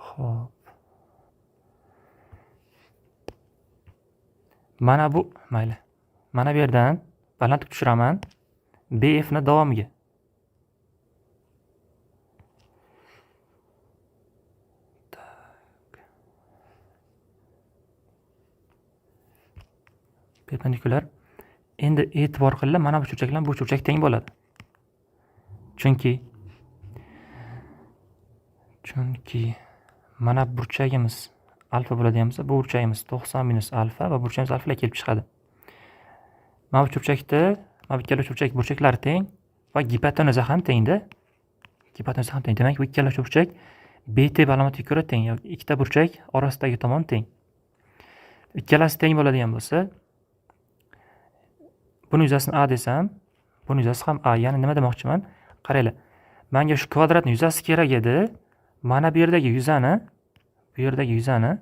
Xo'p. Mana bu, mayli. Mana bu yerdan balandlik tushiraman. BF ni davomiga. Perpendikulyar. Endi e'tibor qilinglar, mana bu burchak bilan bu burchak teng bo'ladi. Chunki mana burchagimiz alfa bo'ladigan bo'lsa, bu burchagimiz 90 minus alfa va burchagimiz alfa kelib chiqadi. Mana bu burchakda, mana bu ikkala burchaklar teng va gipotenuza ham tengda. Gipotenuza ham teng. Demak, bu ikkala burchak BT balomatiga ko'ra teng. Ikkita burchak orasidagi tomon teng. Ikkalasi teng bo'ladigan bo'lsa, buni yuzasini A desam, buni yuzasi ham A. Ya'ni nima demoqchiman? Qaranglar. Menga shu kvadratning yuzasi kerak edi. Mana bu yerdagi yuzani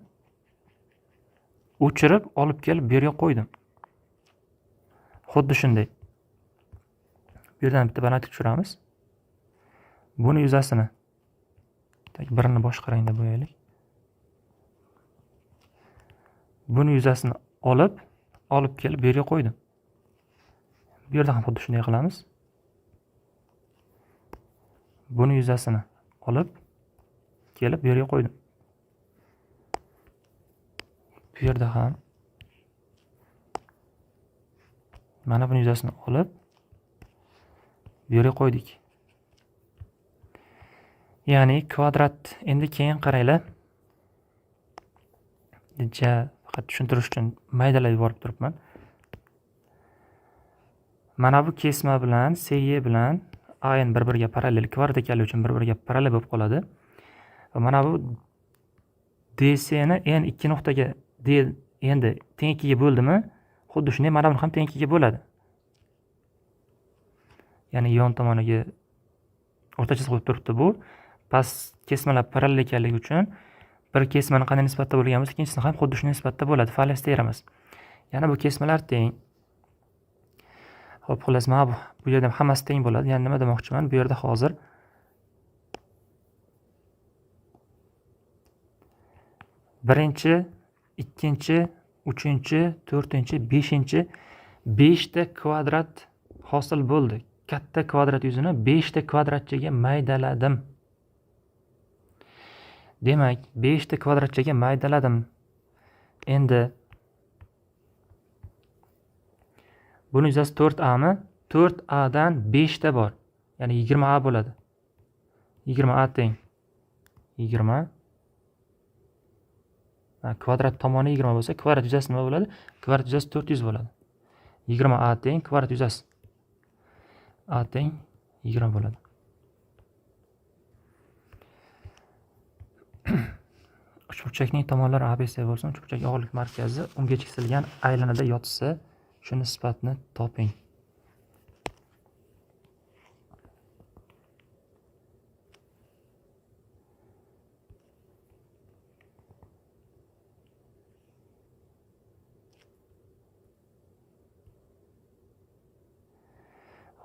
o'chirib olib kelib bu yerga qo'ydim. Xuddi shunday. Bu yerdan bitta balandlik tushiramiz. Buni yuzasini birini boshqa rangda bo'yaylik. Buni yuzasini olib kelib bu yerga qo'ydim. Bu yerda ham xuddi shunday qilamiz. Buni yuzasini olib kelib bu yerga qo'ydim. Bu yerda ham mana buni yuzasini olib bu yerga qo'ydik. Ya'ni kvadrat, endi keyin qaranglar. Faqat tushuntirish uchun maydalab yuborib turibman. Mana bu kesma bilan CE bilan AN bir-biriga parallel, kvadrat ekali uchun bir-biriga parallel bo'lib qoladi. Va mana bu DC ni N 2 nuqtaga Endi teng 2 ga bo'ldimi? Xuddi shunday mana buni ham teng 2 ga bo'ladi. Ya'ni yon tomoniga o'rtachasi bo'lib turibdi bu. Past kesmalar parallel ekanligi uchun bir kesmani qanday nisbatda bo'lgan bo'lsa, ikkinchisini ham xuddi shunday nisbatda bo'ladi. Fals teoremasi. Yana bu kesmalar teng. Xo'p, xullas, mana bu yerda hammasi teng bo'ladi. Ya'ni nima demoqchiman? Bu yerda hozir birinchi, ikkinchi, uchinchi, to'rtinchi, beshinchi 5 ta kvadrat hosil bo'ldi. Katta kvadrat yuzini 5 ta kvadratchaga maydaladim. Demak, 5 ta kvadratchaga maydaladim. Endi buni yuzasi 4a mi? 4a dan 5 ta bor. Ya'ni 20a bo'ladi. 20a teng 20. Kvadrat tomoni 20 bo'lsa, kvadrat yuzasi nima bo'ladi? Kvadrat yuzasi 400 bo'ladi. 20a teng kvadrat yuzasi a teng 20 bo'ladi. Uchburchakning tomonlari ABC bo'lsin. Uchburchak og'irlik markazi unga chekilgan aylanada yotsa, shu nisbatni toping.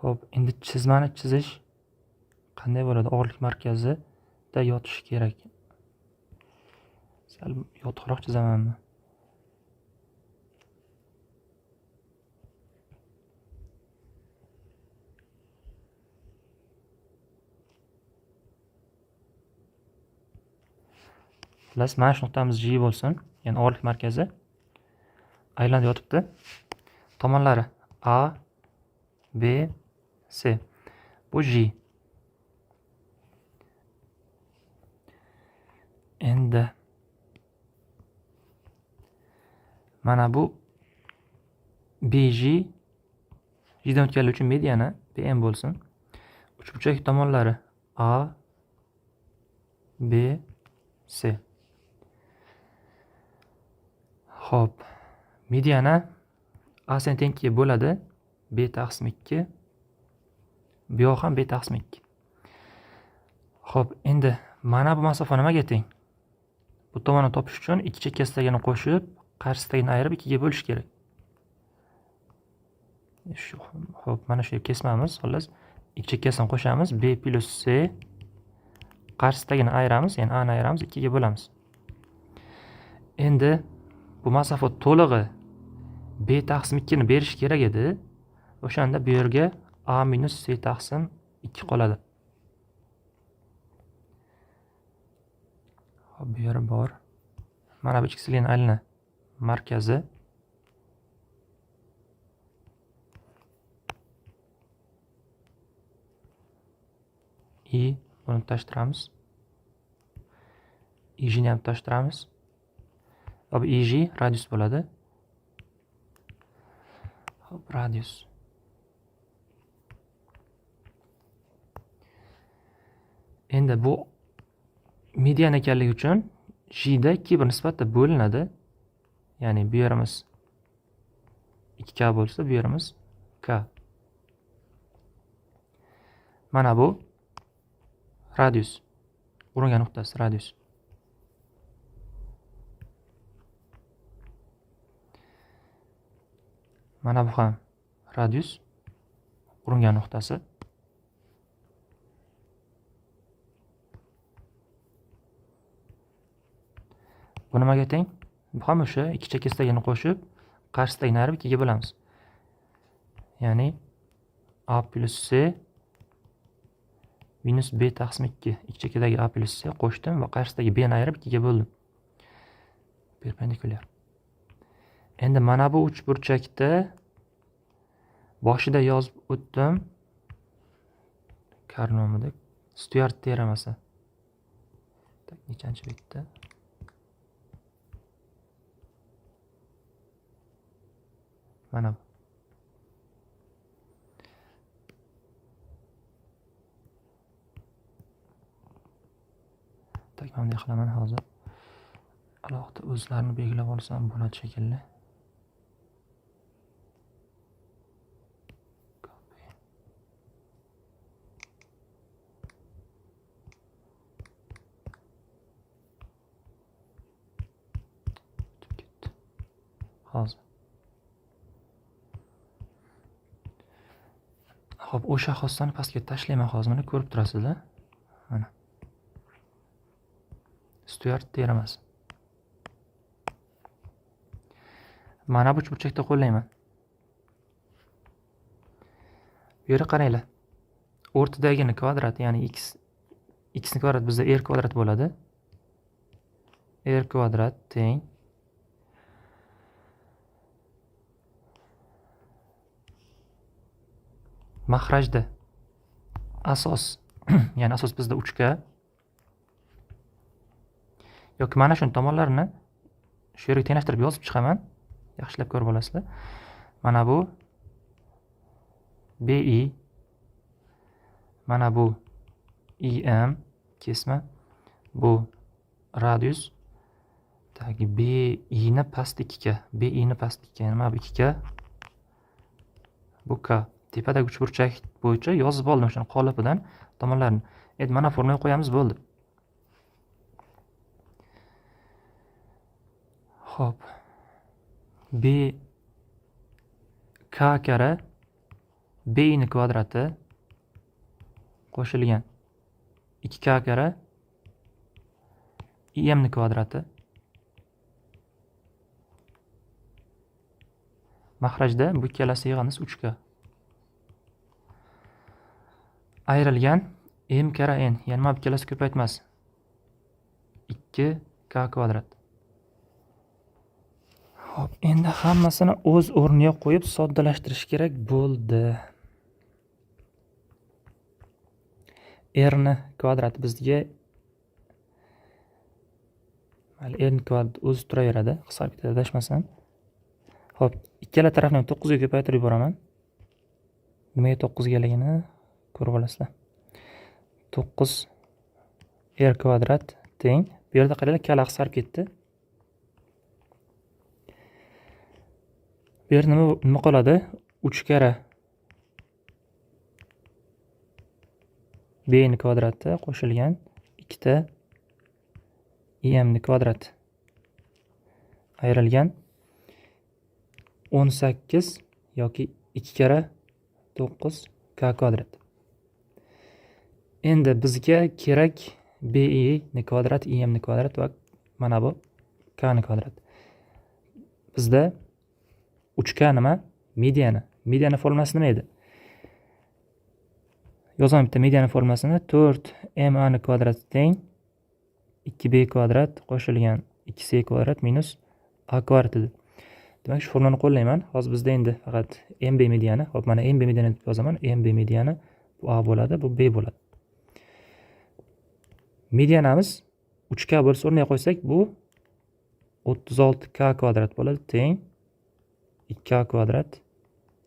Xo'p, endi chizmani chizish qanday bo'ladi? Og'irlik markazida yotishi kerak. Sal yotiqroq chizamanmi? Xullas, mana shu nuqtamiz G bo'lsin. Ya'ni og'irlik markazi aylanada yotibdi. Tomonlari A, B, C. Bu G. Endi mana bu BG G'dan o'tganligi uchun mediana BM bo'lsin. Uchburchak tomonlari A, B, C. Xo'p, mediana A sin teng 2 bo'ladi. B taqsim 2. Bu yoq ham B taqsim 2. Xo'p, endi mana bu masofa nimaga teng? Bu tomonni topish uchun ikki chekkasidagini qo'shib, qarshisidagini ayirib 2 ga bo'lish kerak. Xo'p, mana shu kesmamiz. Xullas, ikki chekkasini qo'shamiz. B plus C qarshisidagini ayiramiz, ya'ni A ni ayiramiz, 2 ga bo'lamiz. Endi bu masofa to'lig'i B taqsim 2 ni berish kerak edi. O'shanda bu yerga A minus C taqsim 2 qoladi. Xo'p, bu yer bor. Mana bu chekilgan aylana markazi. I buni tashtiramiz. IJ ni ham tashtiramiz. Bu IJ radius bo'ladi. Xo'p, radius. Endi bu median ekanligi uchun G da 2 bir nisbatda bo'linadi. Ya'ni bu yerimiz 2k bo'lsa, bu yerimiz k. Mana bu radius. Uringan nuqtasi radius. Mana bu ham radius. Uringan nuqtasi. Bu nimaga teng? Bu ham o'sha ikki chekkasidagini qo'shib, qarshisidagini ayirib 2 ga bo'lamiz. Ya'ni A plus C minus B taqsim 2. Ikki chekkadagi A plus C qo'shdim va qarshisidagi B ni ayirib 2 ga bo'ldim. Perpendikulyar. Endi mana bu uchburchakda boshida yozib o'tdim. Karnomida Stuart teoremasi. Nechanchi betda? Mana bu. Bunday qilaman hozir. alohida o'zlarini belgilab olsam bo'ladi shekilli. Hozir. Xo'p, o'sha xossani pastga tashlayman hozir. Mana ko'rib turasizlar. Mana. Stuart teramas. Mana bu burchakda qo'llayman. Bu yerga qaranglar. O'rtadagini kvadrat, ya'ni x ni kvadrat bizda r kvadrat bo'ladi. R kvadrat teng mahrajda asos, ya'ni asos bizda 3 ga yoki mana shu tomonlarini shu yerga tenglashtirib yozib chiqaman. Yaxshilab ko'rib olasizlar. Mana bu BI, mana bu IM kesma, bu radius. Tagi BI ni past 2 ga, BI ni past 2 ga, nima bu 2 ga? Bu K. Tepadagi uchburchak bo'yicha yozib oldim o'shani qolipidan tomonlarini. Endi mana formulaga qo'yamiz, bo'ldi. Xo'p. B K kara B ni kvadrati qo'shilgan 2K kara IM ni kvadrati mahrajda bu ikkalasi yig'indisi 3K ayrilgan m kara n, ya'ni mana bu ikkalasi ko'paytmas 2K kvadrat. Xo'p, endi hammasini o'z o'rniga qo'yib soddalashtirish kerak bo'ldi. R ni kvadrati bizga mayli r ni kvadrat o'zi turaveradi, hisob kitobda adashmasam. Xo'p, ikkala tarafni 9 ga ko'paytirib yuboraman. Nimaga 9 galigini ko'rib olasizlar. 9 r kvadrat teng, bu yerda qaranglar, kala qisqarib ketdi. Bu yerda nima qoladi? 3 kara b ni kvadrati qo'shilgan 2 ta im ni kvadrati ayrilgan 18 yoki 2 kara 9 k kvadrat. Endi bizga kerak bi ni kvadrat, im ni kvadrat va mana bu k ni kvadrat. Bizda 3k nima? Mediana. Mediana formulasi nima edi? Yozaman bitta mediana formulasini. 4ma ni kvadrat teng 2b kvadrat qo'shilgan 2c kvadrat minus a kvadrat edi. Demak, shu formulani qo'llayman. Hozir bizda endi faqat mb mediana. Xo'p, mana mb mediana deb yozaman. mb mediana bu a bo'ladi, bu b bo'ladi. Medianamiz 3k bo'lsa o'rniga qo'ysak, bu 36k kvadrat bo'ladi teng 2k kvadrat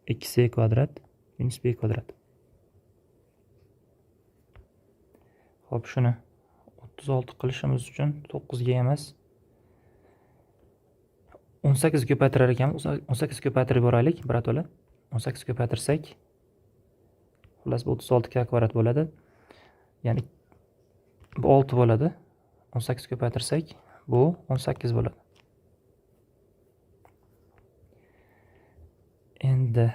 2c kvadrat minus b kvadrat. Xo'p, shuni 36 qilishimiz uchun 9 ga emas 18 ko'paytirar ekanmiz. 18 ko'paytirib boraylik, birato'la. 18 ko'paytirsak, xullas bu 36k kvadrat bo'ladi. Ya'ni bu 6 bo'ladi. 18 ko'paytirsak, bu 18 bo'ladi. Endi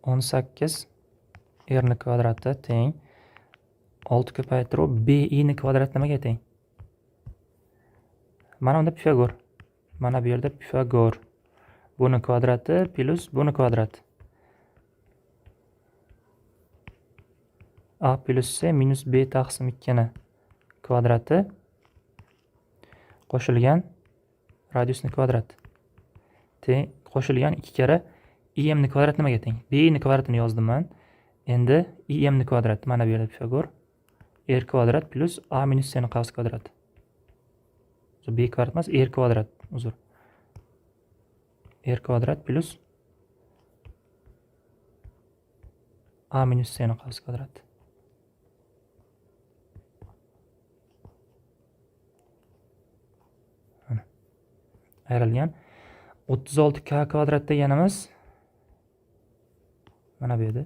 18 r ni kvadrati teng 6 ko'paytiruv bi ni kvadrat nimaga teng? Mana unda Pifagor. Mana bu yerda Pifagor. Buni kvadrati plus buni kvadrati. A plus C minus B taqsim 2 ni kvadrati qo'shilgan radiusni kvadrati. Teng qo'shilgan 2 kara im ni kvadrat nimaga teng? B ni kvadratini yozdim men. Endi im ni kvadrat mana bu yerda Pifagor. R kvadrat plus a minus c ni qavs kvadrati. B kvadrat emas, r kvadrat, uzr. R kvadrat plus a minus c ni qavs kvadrati. ayrilgan 36k kvadrat deganimiz mana bu yerda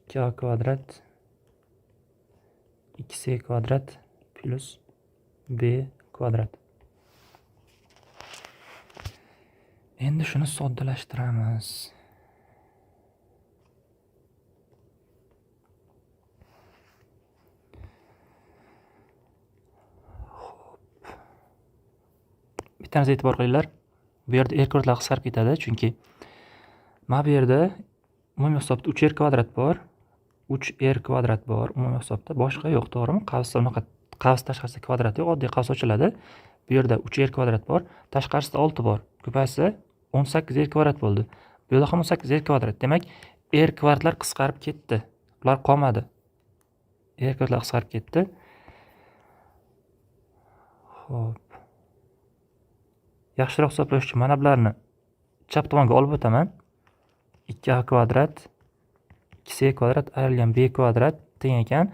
2a kvadrat 2c kvadrat plus b kvadrat. Endi shuni soddalashtiramiz. Bitta narsa e'tibor qilinglar. Bu yerda r kvadratlar qisqarib ketadi, chunki mana bu yerda umumiy hisobda 3r kvadrat bor. 3r kvadrat bor umumiy hisobda. Boshqa yo'q, to'g'rimi? Qavsda unaqa qavs tashqarisida kvadrat yo'q, oddiy qavs ochiladi. Bu yerda 3r kvadrat bor, tashqarisida 6 bor. Ko'paysa 18r kvadrat bo'ldi. Bu yerda ham 18r kvadrat. Demak, r kvadratlar qisqarib ketdi. Ular qolmadi. R kvadratlar qisqarib ketdi. Xo'p. Yaxshiroq hisoblash uchun mana bularni chap tomonga olib o'taman. 2a kvadrat 2c kvadrat ayrilgan b kvadrat teng ekan.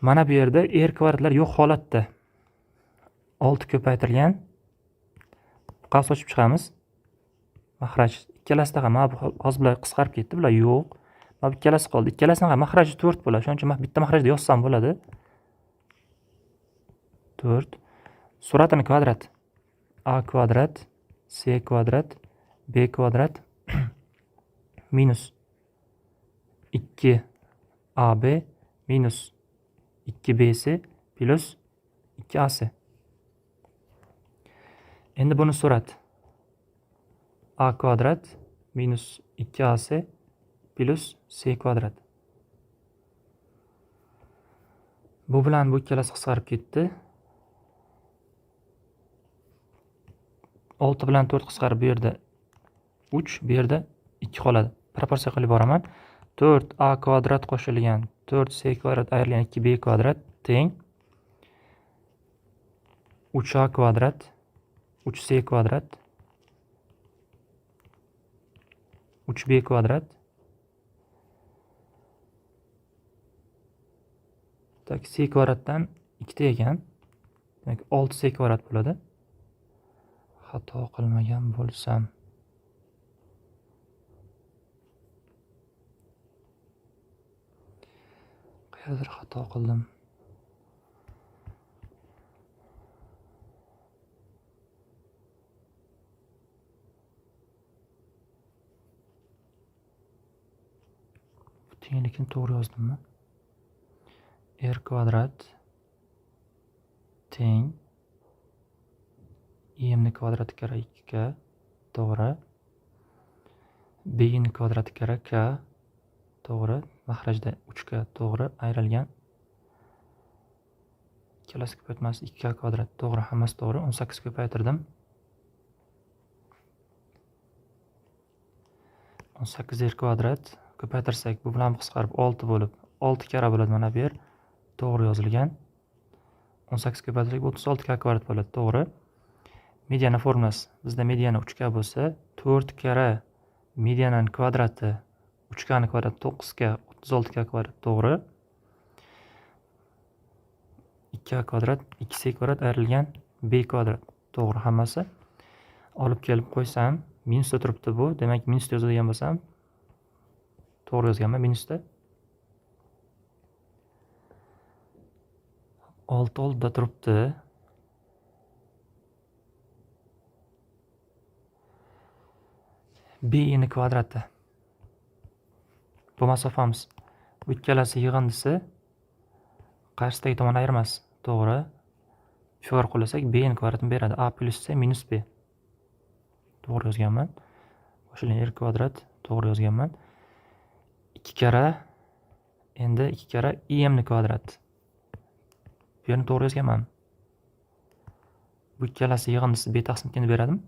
Mana bu yerda r kvadratlar yo'q holatda. 6 ko'paytirilgan. Qavs ochib chiqamiz. Mahraj ikkalasida ham hozir bular qisqarib ketdi, bular yo'q. Mana bu ikkalasi qoldi. Ikkalasining ham mahraji 4 bo'ladi. Shuning uchun bitta mahrajda yozsam bo'ladi. 4 suratini kvadrat a kvadrat c kvadrat b kvadrat minus 2ab minus 2bc plus 2ac. Endi buni surat a kvadrat minus 2ac plus c kvadrat. Bu bilan bu ikkalasi qisqarib ketdi. 6 bilan 4 qisqarib bu yerda 3, bu yerda 2 qoladi. Proporsiya qilib boraman. 4a kvadrat qo'shilgan 4c kvadrat ayrilgan 2b kvadrat teng 3a kvadrat 3c kvadrat 3b kvadrat tak c kvadratdan 2 ta ekan. Demak 6c kvadrat bo'ladi. Xato qilmagan bo'lsam. Qayerdir xato qildim. Tenglikni to'g'ri yozdimmi? R kvadrat teng ni kvadrati kara 2k to'g'ri. B ni kvadrati kara k to'g'ri. Mahrajda 3k to'g'ri ayrilgan. Ikkalasi ko'paytmasi 2k kvadrat to'g'ri, hammasi to'g'ri. 18 ko'paytirdim. 18r kvadrat ko'paytirsak bu bilan qisqarib 6 bo'lib 6 kara bo'ladi mana bu yer. To'g'ri yozilgan. 18 ko'paytirsak 36k kvadrat bo'ladi, to'g'ri. Mediana formulasi. Bizda mediana 3k bo'lsa, 4 kara mediananing kvadrati 3k ning kvadrati 9k 36k kvadrat, to'g'ri. 2k kvadrat 2c kvadrat ayrilgan b kvadrat, to'g'ri hammasi. Olib kelib qo'ysam, minusda turibdi bu. Demak, minusda yozadigan bo'lsam, to'g'ri yozganman minusda. 6 oldida turibdi. B ni kvadrati. Bu masofamiz. Bu ikkalasi yig'indisi qarshisidagi tomon ayirmas. To'g'ri. Shor qo'llasak B ni kvadratini beradi. A plus C minus B. To'g'ri yozganman. Qo'shilgan R kvadrat to'g'ri yozganman. 2 kara endi 2 kara ni kvadrat. Bu yerni to'g'ri yozganman. Bu ikkalasi yig'indisi B taqsim ikini beradimi?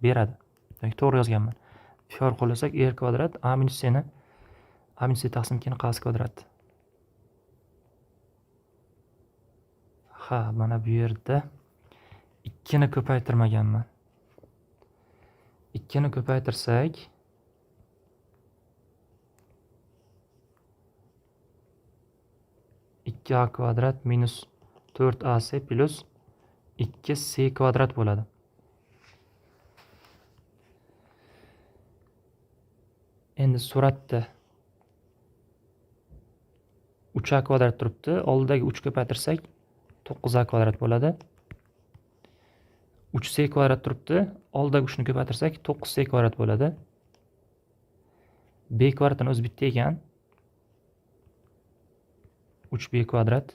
Beradi. Demak, to'g'ri yozganman. Shor qo'llasak R kvadrat A minus C ni A minus C taqsim 2 ni qavs kvadrat. Ha, mana bu yerda 2 ni ko'paytirmaganman. 2 ni ko'paytirsak 2a kvadrat minus 4ac plus 2c kvadrat bo'ladi. Endi suratda 3a kvadrat turibdi. Oldidagi 3 ko'paytirsak 9a kvadrat bo'ladi. 3c kvadrat turibdi. Oldidagi 3 ni ko'paytirsak 9c kvadrat bo'ladi. b kvadratdan o'zi bitta ekan. 3b kvadrat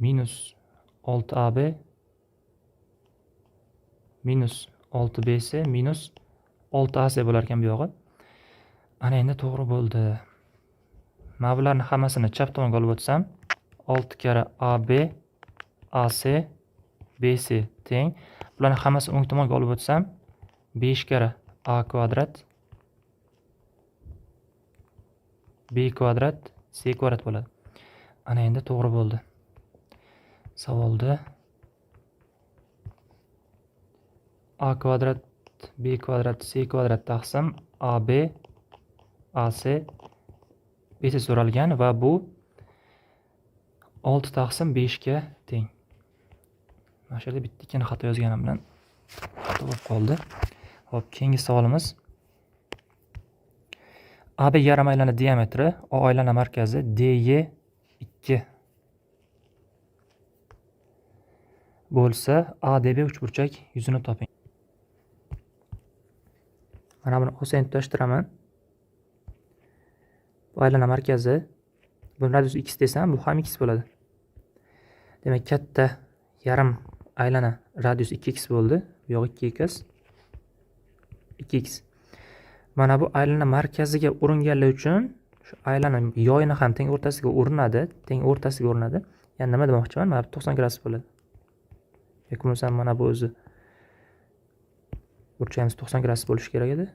minus 6ab minus 6bc minus 6ac bo'lar ekan bu yog'i. Ana endi to'g'ri bo'ldi. Mana bularni hammasini chap tomonga olib o'tsam 6 kara ab ac bc teng. Bularni hammasini o'ng tomonga olib o'tsam 5 kara a kvadrat b kvadrat c kvadrat bo'ladi. Ana endi to'g'ri bo'ldi. Savolda a kvadrat b kvadrat c kvadrat taqsim ab ac bc so'ralgan va bu 6 taqsim 5 ga teng. Mana shu yerda bitta ikkini xato yozganim bilan xato bo'lib qoldi. Xo'p, keyingi savolimiz AB yarim aylana diametri, O aylana markazi DY2 bo'lsa, ADB uchburchak yuzini toping. Mana buni oson tutashtiraman. Bu aylana markazi, bu radius x desam, bu ham x bo'ladi. Demak, katta yarim aylana radius 2x bo'ldi. Bu yoq 2x. 2x. Mana bu aylana markaziga uringanlik uchun shu aylana yoyini ham teng o'rtasiga urinadi. Ya'ni nima demoqchiman? Mana 90 gradus bo'ladi. Yoki bo'lmasa mana bu o'zi burchagimiz 90 gradus bo'lishi kerak edi.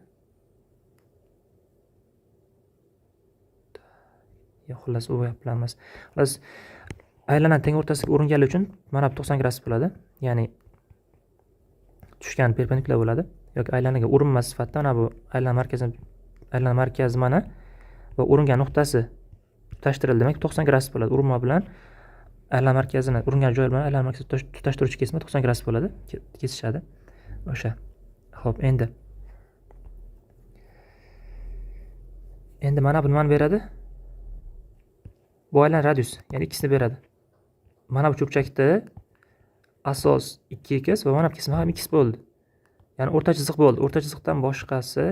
Yo'q, xullas u bilan emas. Xullas aylana teng o'rtasiga uringanlik uchun mana 90 gradus bo'ladi. Ya'ni tushgan perpendikulyar bo'ladi. Yoki aylanaga urinma sifatida mana bu aylana markazi mana va uringan nuqtasi tutashtirildi. Demak 90 gradus bo'ladi. Urinma bilan aylana markazini uringan joy bilan aylana markazini tutashtiruvchi kesma 90 gradus bo'ladi. Kesishadi. O'sha. Xo'p, endi mana bu nimani beradi? Bu aylana radius, ya'ni x ni beradi. Mana bu cho'pchakda asos 2x va mana bu kesma ham x bo'ldi. Ya'ni o'rta chiziq bo'ldi. O'rta chiziqdan boshqasi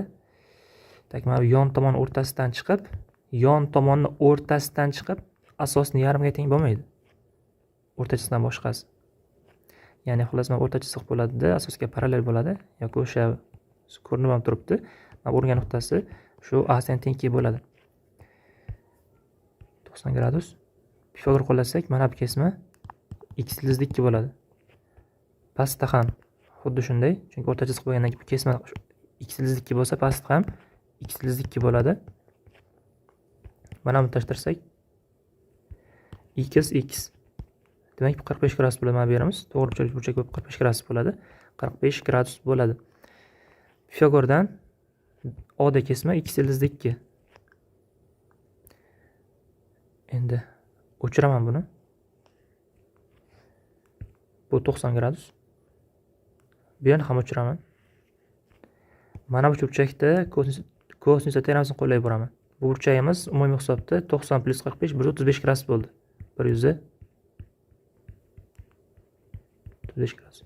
mana bu yon tomon o'rtasidan chiqib, asosni yarimga teng bo'lmaydi. O'rta chiziqdan boshqasi. Ya'ni xullas mana o'rta chiziq bo'ladi-da, asosga parallel bo'ladi yoki o'sha ko'rinib ham turibdi. Mana uringan nuqtasi shu a-dan tengki bo'ladi. 90 gradus. Pifagor qo'llasak, mana bu kesma x ildizli 2 bo'ladi. Pastda ham xuddi shunday, chunki o'rta chiziq bo'lgandan keyin kesma x ildizli 2 bo'lsa, pastda ham x ildizli 2 bo'ladi. Mana buni tashtirsak x. Demak, 45 gradus bo'ladi. Mana beramiz. To'g'ri burchak bo'lib 45 gradus bo'ladi. 45 gradus bo'ladi. Pifagordan OD kesma x ildizli 2. Endi o'chiraman buni. Bu 90 gradus. Bu yerni ham o'chiraman. Mana bu burchakda kosinus teoremasini qo'llayib boraman. Bu burchagimiz umumiy hisobda 90 plus 45 135 gradus bo'ldi. 135 gradus.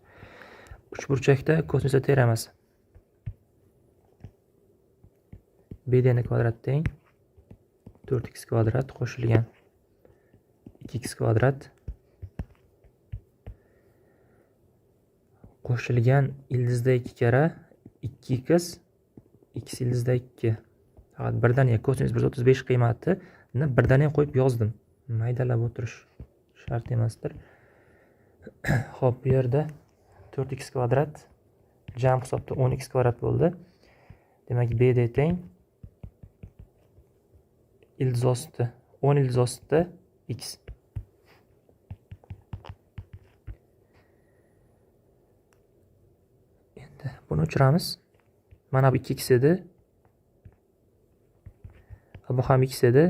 Uch burchakda kosinus teoremasi. BD kvadrat teng 4x kvadrat qo'shilgan 2x kvadrat qo'shilgan ildizda 2 kara 2x x ildizda 2. Faqat birdaniga kosinus 135 qiymatini birdaniga qo'yib yozdim. Maydalab o'tirish shart emasdir. Xo'p, bu yerda 4x kvadrat jam hisobda 10x kvadrat bo'ldi. Demak, BD teng ildiz osti 10 ildiz ostida x. Endi buni o'chiramiz. Mana bu 2x edi. Bu ham x edi.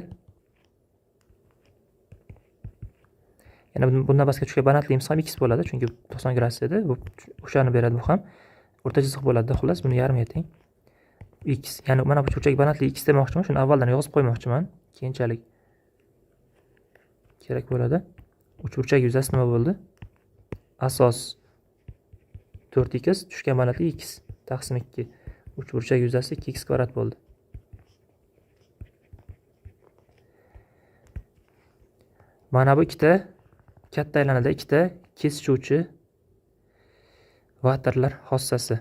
Yana bundan boshqa tushgan balandligimiz ham x bo'ladi, chunki 90 gradus edi. Bu o'shani beradi bu ham. O'rta chiziq bo'ladi. Xullas, buni yarmiga teng. X, ya'ni mana bu burchak balandligi x demoqchiman. Shuni avvaldan yozib qo'ymoqchiman. Keyinchalik kerak bo'ladi. Uchburchak yuzasi nima bo'ldi? Asos 4x, tushgan balandligi x taqsim 2. Uchburchak yuzasi 2x kvadrat bo'ldi. Mana bu ikkita katta aylanada ikkita kesishuvchi vatarlar xossasi.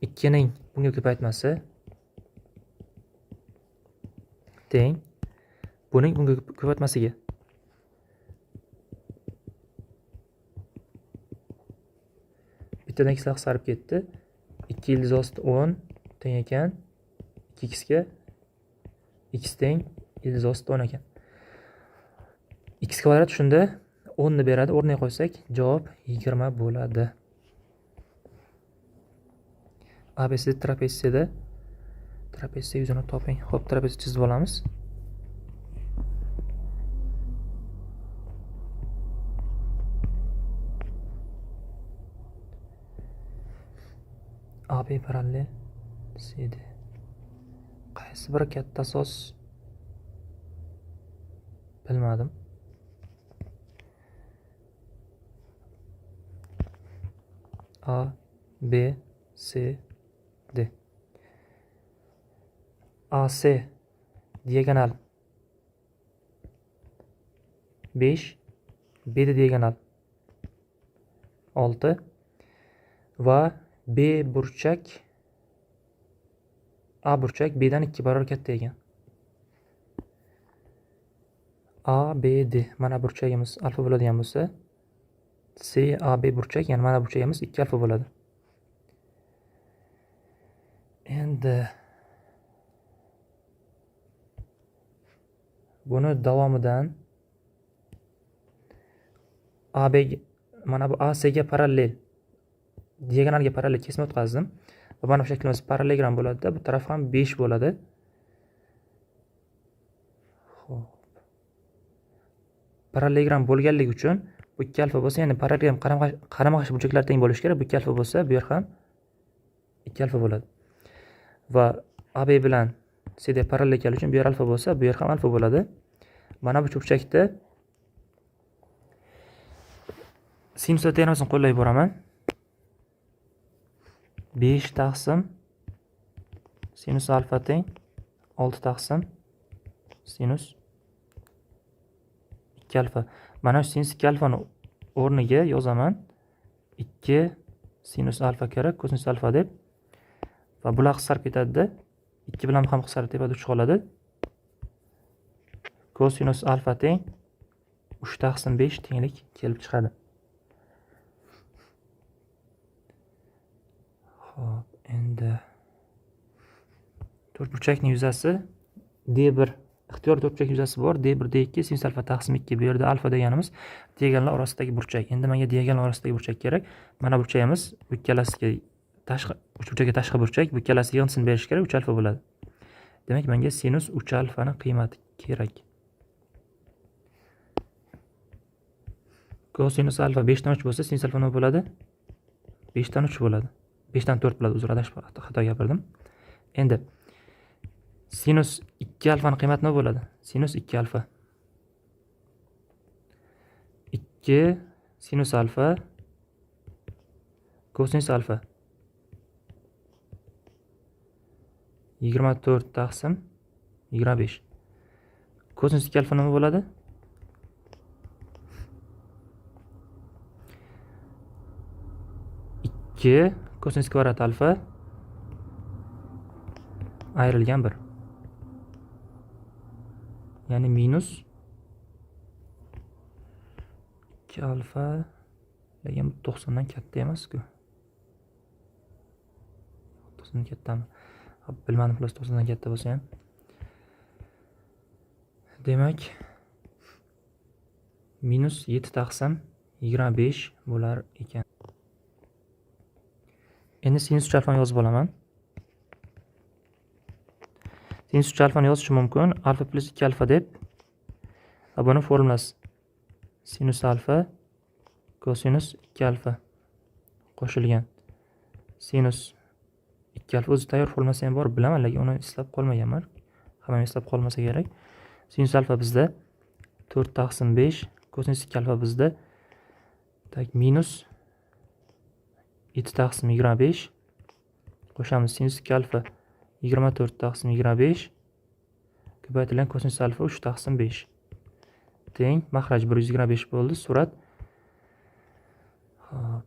2 ning bunga ko'paytmasi teng buning bunga ko'paytmasiga. Bittadan x qisqarib ketdi. 2 ildiz osti 10 teng ekan 2x ga. X teng ildiz osti 10 ekan. X kvadrat shunda 10 ni beradi. O'rniga qo'ysak, javob 20 bo'ladi. ABC trapetsiyada trapetsiya yuzini toping. Xo'p, trapetsiya chizib olamiz. AB parallel CD. Qaysi biri katta asos? Bilmadim. A, B, C, D. AC diagonal 5, B de diagonal 6 va B burchak A burchak B'dan 2 barobar katta ekan. A, B, D mana burchagimiz alfa bo'ladigan bo'lsa, C, A, B burchak, ya'ni mana burchagimiz 2 alfa bo'ladi. Endi buni davomidan AB mana bu AC ga parallel diagonalga parallel kesma o'tkazdim va mana bu shaklimiz parallelogram bo'ladi-da, bu taraf ham 5 bo'ladi. Xo'p. Parallelogram bo'lganligi uchun bu 2 alfa bo'lsa, ya'ni parallelogram qarama-qarshi burchaklar teng bo'lishi kerak. Bu 2 alfa bo'lsa, bu yer ham 2 alfa bo'ladi. Va AB bilan CD parallel ekani uchun bu yer alfa bo'lsa, bu yer ham alfa bo'ladi. Mana bu burchakda sinus teoremasini qo'llayib boraman. 5 taqsim sinus alfa teng 6 taqsim sinus 2 alfa. Mana shu sinus 2 alfani o'rniga yozaman. 2 sinus alfa kerak, kosinus alfa deb. Va bular qisqarib ketadi-da. 2 bilan ham qisqarib tepada 3 qoladi. Kosinus alfa teng 3 taqsim 5 tenglik kelib chiqadi. Xo'p, endi to'rtburchakning yuzasi D1, ixtiyor to'rtburchak yuzasi bor. D1, D2 sinus alfa taqsim 2. Bu yerda alfa deganimiz diagonal orasidagi burchak. Endi menga diagonal orasidagi burchak kerak. Mana burchagimiz bu ikkalasiga tashqi uchburchakka tashqi burchak, bu ikkalasiga yig'indisini berish kerak, 3 alfa bo'ladi. Demak, menga sinus 3 alfani qiymati kerak. Kosinus alfa 5 dan 3 bo'lsa, sinus alfa nima bo'ladi? 5 dan 3 bo'ladi. 5 dan 4 bo'ladi, uzr, adashib xato gapirdim. Endi sinus 2 alfani qiymati nima bo'ladi? Sinus 2 alfa. 2 sinus alfa kosinus alfa 24 taqsim 25. Kosinus 2 alfa nima bo'ladi? 2 kosinus kvadrat alfa ayrilgan 1. Ya'ni minus 2 alfa lekin 90 dan katta emas-ku. 90 dan kattami? Bilmadim, plus 90 dan katta bo'lsa ham. Demak, minus 7 taqsim 25 bo'lar ekan. Endi sinus 3 alfani yozib olaman. Sinus 3 alfani yozish mumkin. Alfa plus 2 alfa deb. Va buni formulasi. Sinus alfa kosinus 2 alfa qo'shilgan. Sinus 2 alfa o'zi tayyor formulasi ham bor, bilaman, lekin uni eslab qolmaganman. Hamma eslab qolmasa kerak. Sinus alfa bizda 4/5, kosinus 2 alfa bizda minus 7/25 qo'shamiz. Sinus 2 alfa 24/25 ko'paytirilgan kosinus alfa 3/5 teng makhraj 125 bo'ldi. Surat. Xo'p.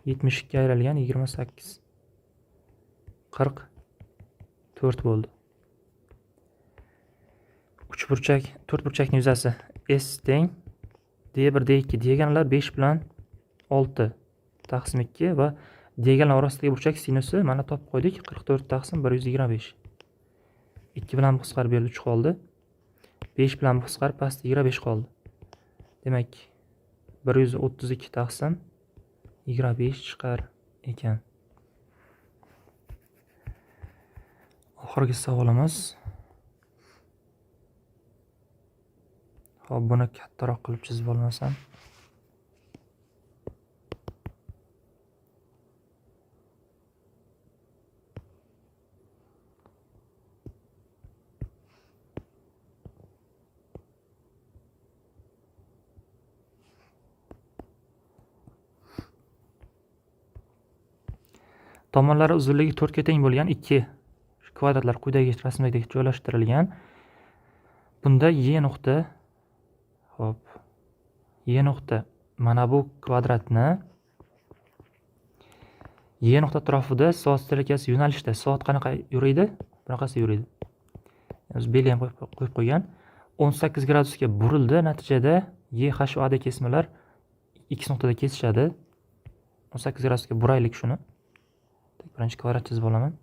72 ayrilgan 28 44 bo'ldi. Uchburchak, to'rtburchakning yuzasi S teng D1 D2 diagonallar 5 bilan 6 taqsim 2 va diagonal orasidagi burchak sinusi mana topib qo'ydik. 44/125. 2 bilan qisqarib berdi 3 qoldi. 5 bilan qisqarib pastda 25 qoldi. Demak 132/25 chiqar ekan. Oxirgi savolimiz. Xo'p, buni kattaroq qilib chizib olmasam. Tomonlari uzunligi 4 ga teng bo'lgan 2 kvadratlar quyidagi rasmdagidek joylashtirilgan. Bunda Y nuqta, xo'p, Y nuqta mana bu kvadratni Y nuqta atrofida soat strelkasi yo'nalishda. Soat qanaqa yuradi? Bunaqasi yuradi. Biz belgi ham qo'yib qo'ygan. 18 gradusga burildi. Natijada Y, H va A kesmalar X nuqtada kesishadi. 18 gradusga buraylik shuni. Birinchi kvadrat chizib olaman.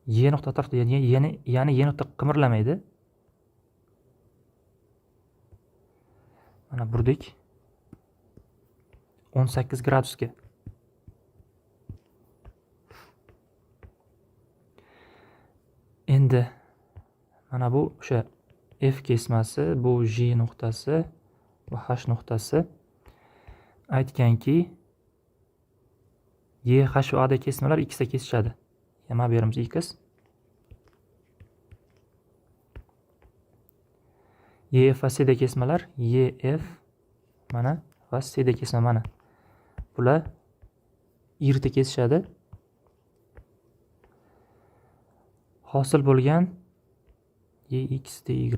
Y nuqta atrofida, ya'ni Y nuqta qimirlamaydi. Mana burdik. 18 gradusga. Endi mana bu o'sha F kesmasi, bu J nuqtasi va H nuqtasi. Aytganki, Y, H va A kesmalar X da kesishadi. Yana beramiz X. Y, F va C da kesmalar Y, F mana va C da kesma mana. Bular yerda kesishadi. Hosil bo'lgan X, Y.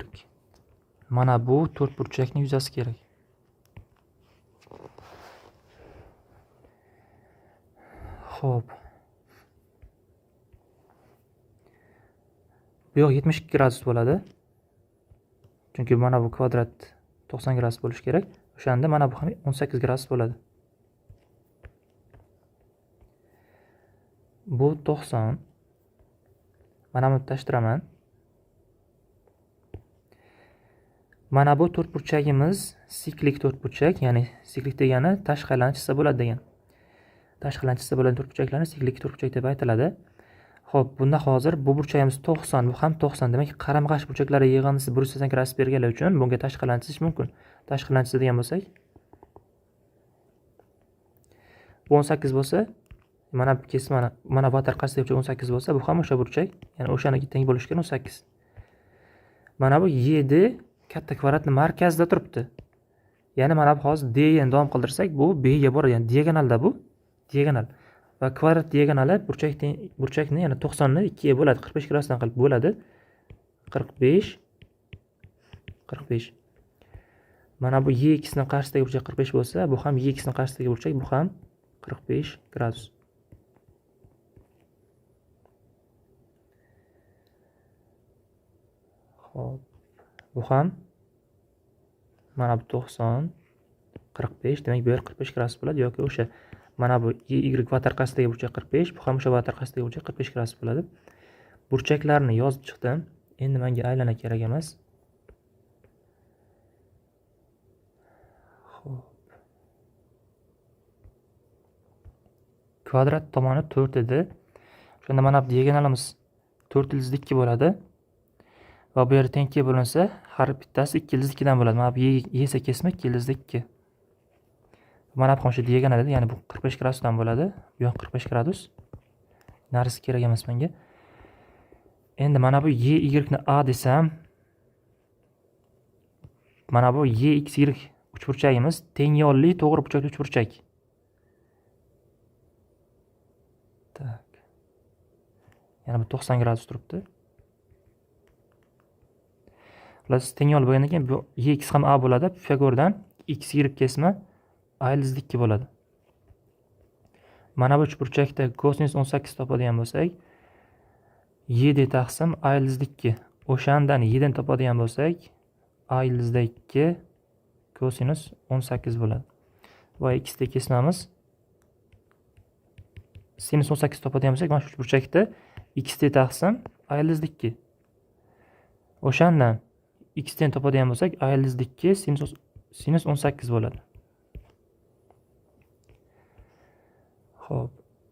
Mana bu to'rtburchakning yuzasi kerak. Xo'p. Bu yoq 72 gradus bo'ladi. Chunki mana bu kvadrat 90 gradus bo'lishi kerak. O'shanda mana bu ham 18 gradus bo'ladi. Bu 90. Mana buni tashtiraman. Mana bu to'rtburchagimiz siklik to'rtburchak, ya'ni siklik degani tashqi aylanish chizsa bo'ladi degan. Tashqi aylanish chizsa bo'ladigan to'rtburchaklarni siklik to'rtburchak deb aytiladi. Xo'p, bunda hozir bu burchagimiz 90, bu ham 90. Demak, qarama-qarshi burchaklar yig'indisi 180 gradus berganlar uchun bunga tashqi aylanish chizish mumkin. Tashqi aylanish chizadigan bo'lsak, bu 18 bo'lsa, mana bu kesmani, mana bu atar qarshidagi burchak 18 bo'lsa, bu ham o'sha burchak, ya'ni o'shaniga teng bo'lishi kerak 18. Mana bu Y D katta kvadratning markazida turibdi. Ya'ni mana bu hozir D ni davom qildirsak, bu B ga boradi, ya'ni diagonalda bu, diagonal. Va kvadrat diagonali burchakni, ya'ni 90 ni 2 ga bo'ladi, 45 gradusdan qilib bo'ladi. 45 45. Mana bu Y X ning qarshisidagi burchak 45 bo'lsa, bu ham Y X ning qarshisidagi burchak, bu ham 45 gradus. Xo'p. Bu ham mana bu 90 45, demak bu yer 45 gradus bo'ladi yoki o'sha Mana bu y vatarqasidagi burchak 45, bu ham o'sha vatarqasidagi burchak 45 gradus bo'ladi. Burchaklarni yozib chiqdim. Endi menga aylana kerak emas. Xo'p. Kvadrat tomoni 4 edi. Shunda mana bu diagonalimiz 4/2 bo'ladi. Va bu yerda tengga bo'linsa, har bittasi 2/2dan bo'ladi. Mana bu y esa kesma 2/2. Mana bu ham shu diagonal edi, ya'ni bu 45 gradusdan bo'ladi. Bu yoq 45 gradus. Narisi kerak emas menga. Endi mana bu y ni a desam, mana bu y x y uchburchagimiz teng yo'lli to'g'ri burchakli uchburchak. Tak. Yana bu 90 gradus turibdi. Xullas teng yo'l bo'lgandan keyin bu y x ham a bo'ladi. Pifagordan x y kesma a/2 bo'ladi. Mana bu uchburchakda kosinus 18 topadigan bo'lsak, y taqsim a/2. O'shandan y dan topadigan bo'lsak, a/2 kosinus 18 bo'ladi. Va x da kesmamiz sinus 18 topadigan bo'lsak, mana shu uchburchakda x taqsim a/2. O'shandan x dan topadigan bo'lsak, a/2 sinus 18 bo'ladi. Xo'p,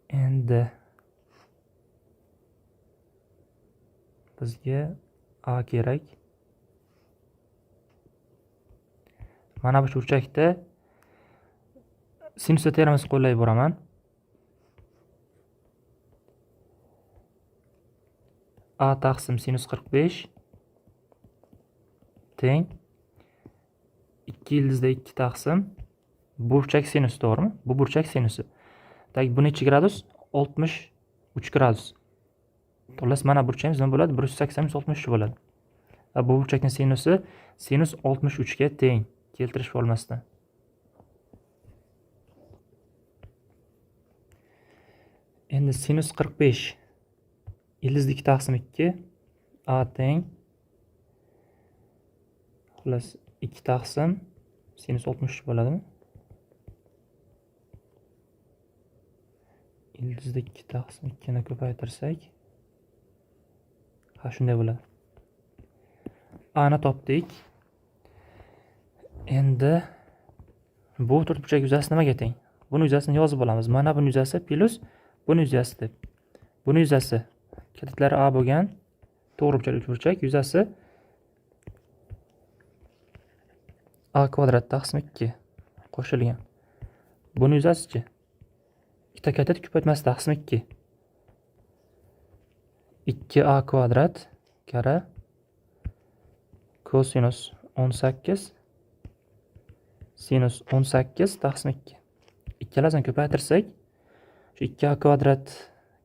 endi bizga a kerak. Mana bu burchakda sinus teoremasi qo'llayib boraman. A taqsim sinus 45 teng 2/2 taqsim burchak sinus, to'g'rimi? Bu burchak sinusi. Tak, bu necha gradus? 63 gradus. Xullas mana burchamiz nima bo'ladi? 180 63 bo'ladi. Va bu burchakning sinusi sinus 63 ga teng. Keltirish bo'lmasdan. Endi sinus 45 -2 taqsim 2 a teng. Xullas 2 taqsim sinus 63 bo'ladimi? -2 taqsim 2 ni ko'paytirsak, ha shunday bo'ladi. A ni topdik. Endi bu to'rtburchak yuzasi nimaga teng? Buni yuzasini yozib olamiz. Mana buni yuzasi plus buni yuzasi deb. Buni yuzasi katitlari a bo'lgan to'g'ri burchak uchburchak yuzasi a kvadrat taqsim 2 qo'shilgan. Buni yuzasichi? Ikkita katit ko'paytmasi taqsim 2. 2a kvadrat kara kosinus 18 sinus 18 taqsim 2. Ikkalasini ko'paytirsak, shu 2a kvadrat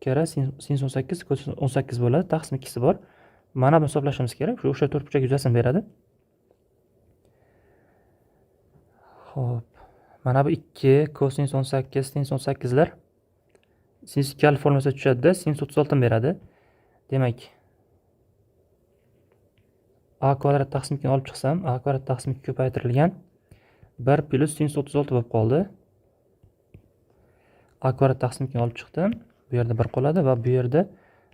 kara sinus 18 kosinus 18 bo'ladi. Taqsim 2si bor. Mana buni hisoblashimiz kerak. Shu o'sha to'rtburchak yuzasini beradi. Xo'p. Mana bu 2 kosinus 18 sinus 18lar sinus 2 alif formulasiga tushadi, sinus 36 ni beradi. Demak, a kvadrat taqsim 2 ni olib chiqsam, a kvadrat taqsim 2 ko'paytirilgan 1 plus sinus 36 bo'lib qoldi. A kvadrat taqsim 2 ni olib chiqdim. Bu yerda 1 qoladi va bu yerda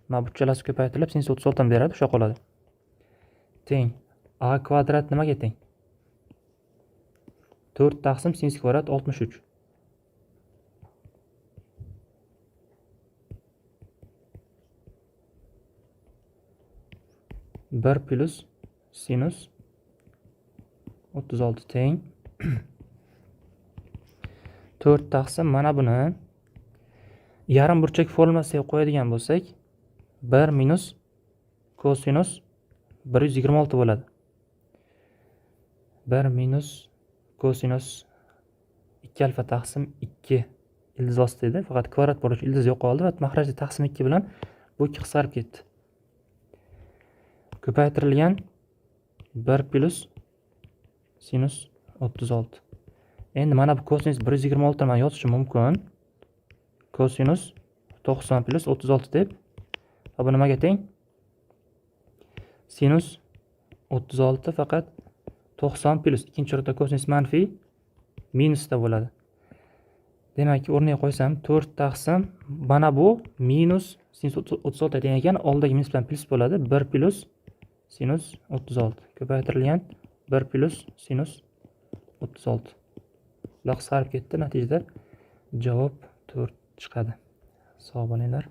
mana bu uchalasi ko'paytirilib sinus 36 ni beradi, o'sha qoladi. Teng a kvadrat nimaga teng? 4 taqsim sinus kvadrat 63. Bir plus sinus 36 teng 4 taqsim mana buni yarim burchak formulasiga qo'yadigan bo'lsak 1 minus kosinus 126 bo'ladi. 1 minus kosinus 2 alfa taqsim 2 ildiz ostida edi, faqat kvadrat bor uchun ildiz yo'qoldi va mahrajda taqsim 2 bilan bu 2 qisqarib ketdi. Ko'paytirilgan 1 plus sinus 36. Endi mana bu kosinus 126 ni men yozishim mumkin. Kosinus 90 plus 36 deb. Va bu nimaga teng? Sinus 36 faqat 90 plus ikkinchi o'rinda kosinus manfiy minusda bo'ladi. Demakki, o'rniga qo'ysam 4 taqsim mana bu minus sinus 36 degan ekan, oldidagi minus bilan plus bo'ladi. 1 plus sinus 36 ko'paytirilgan 1 plus sinus 36. Bular qisqarib ketdi. Natijada javob 4 chiqadi. Sog' bo'linglar.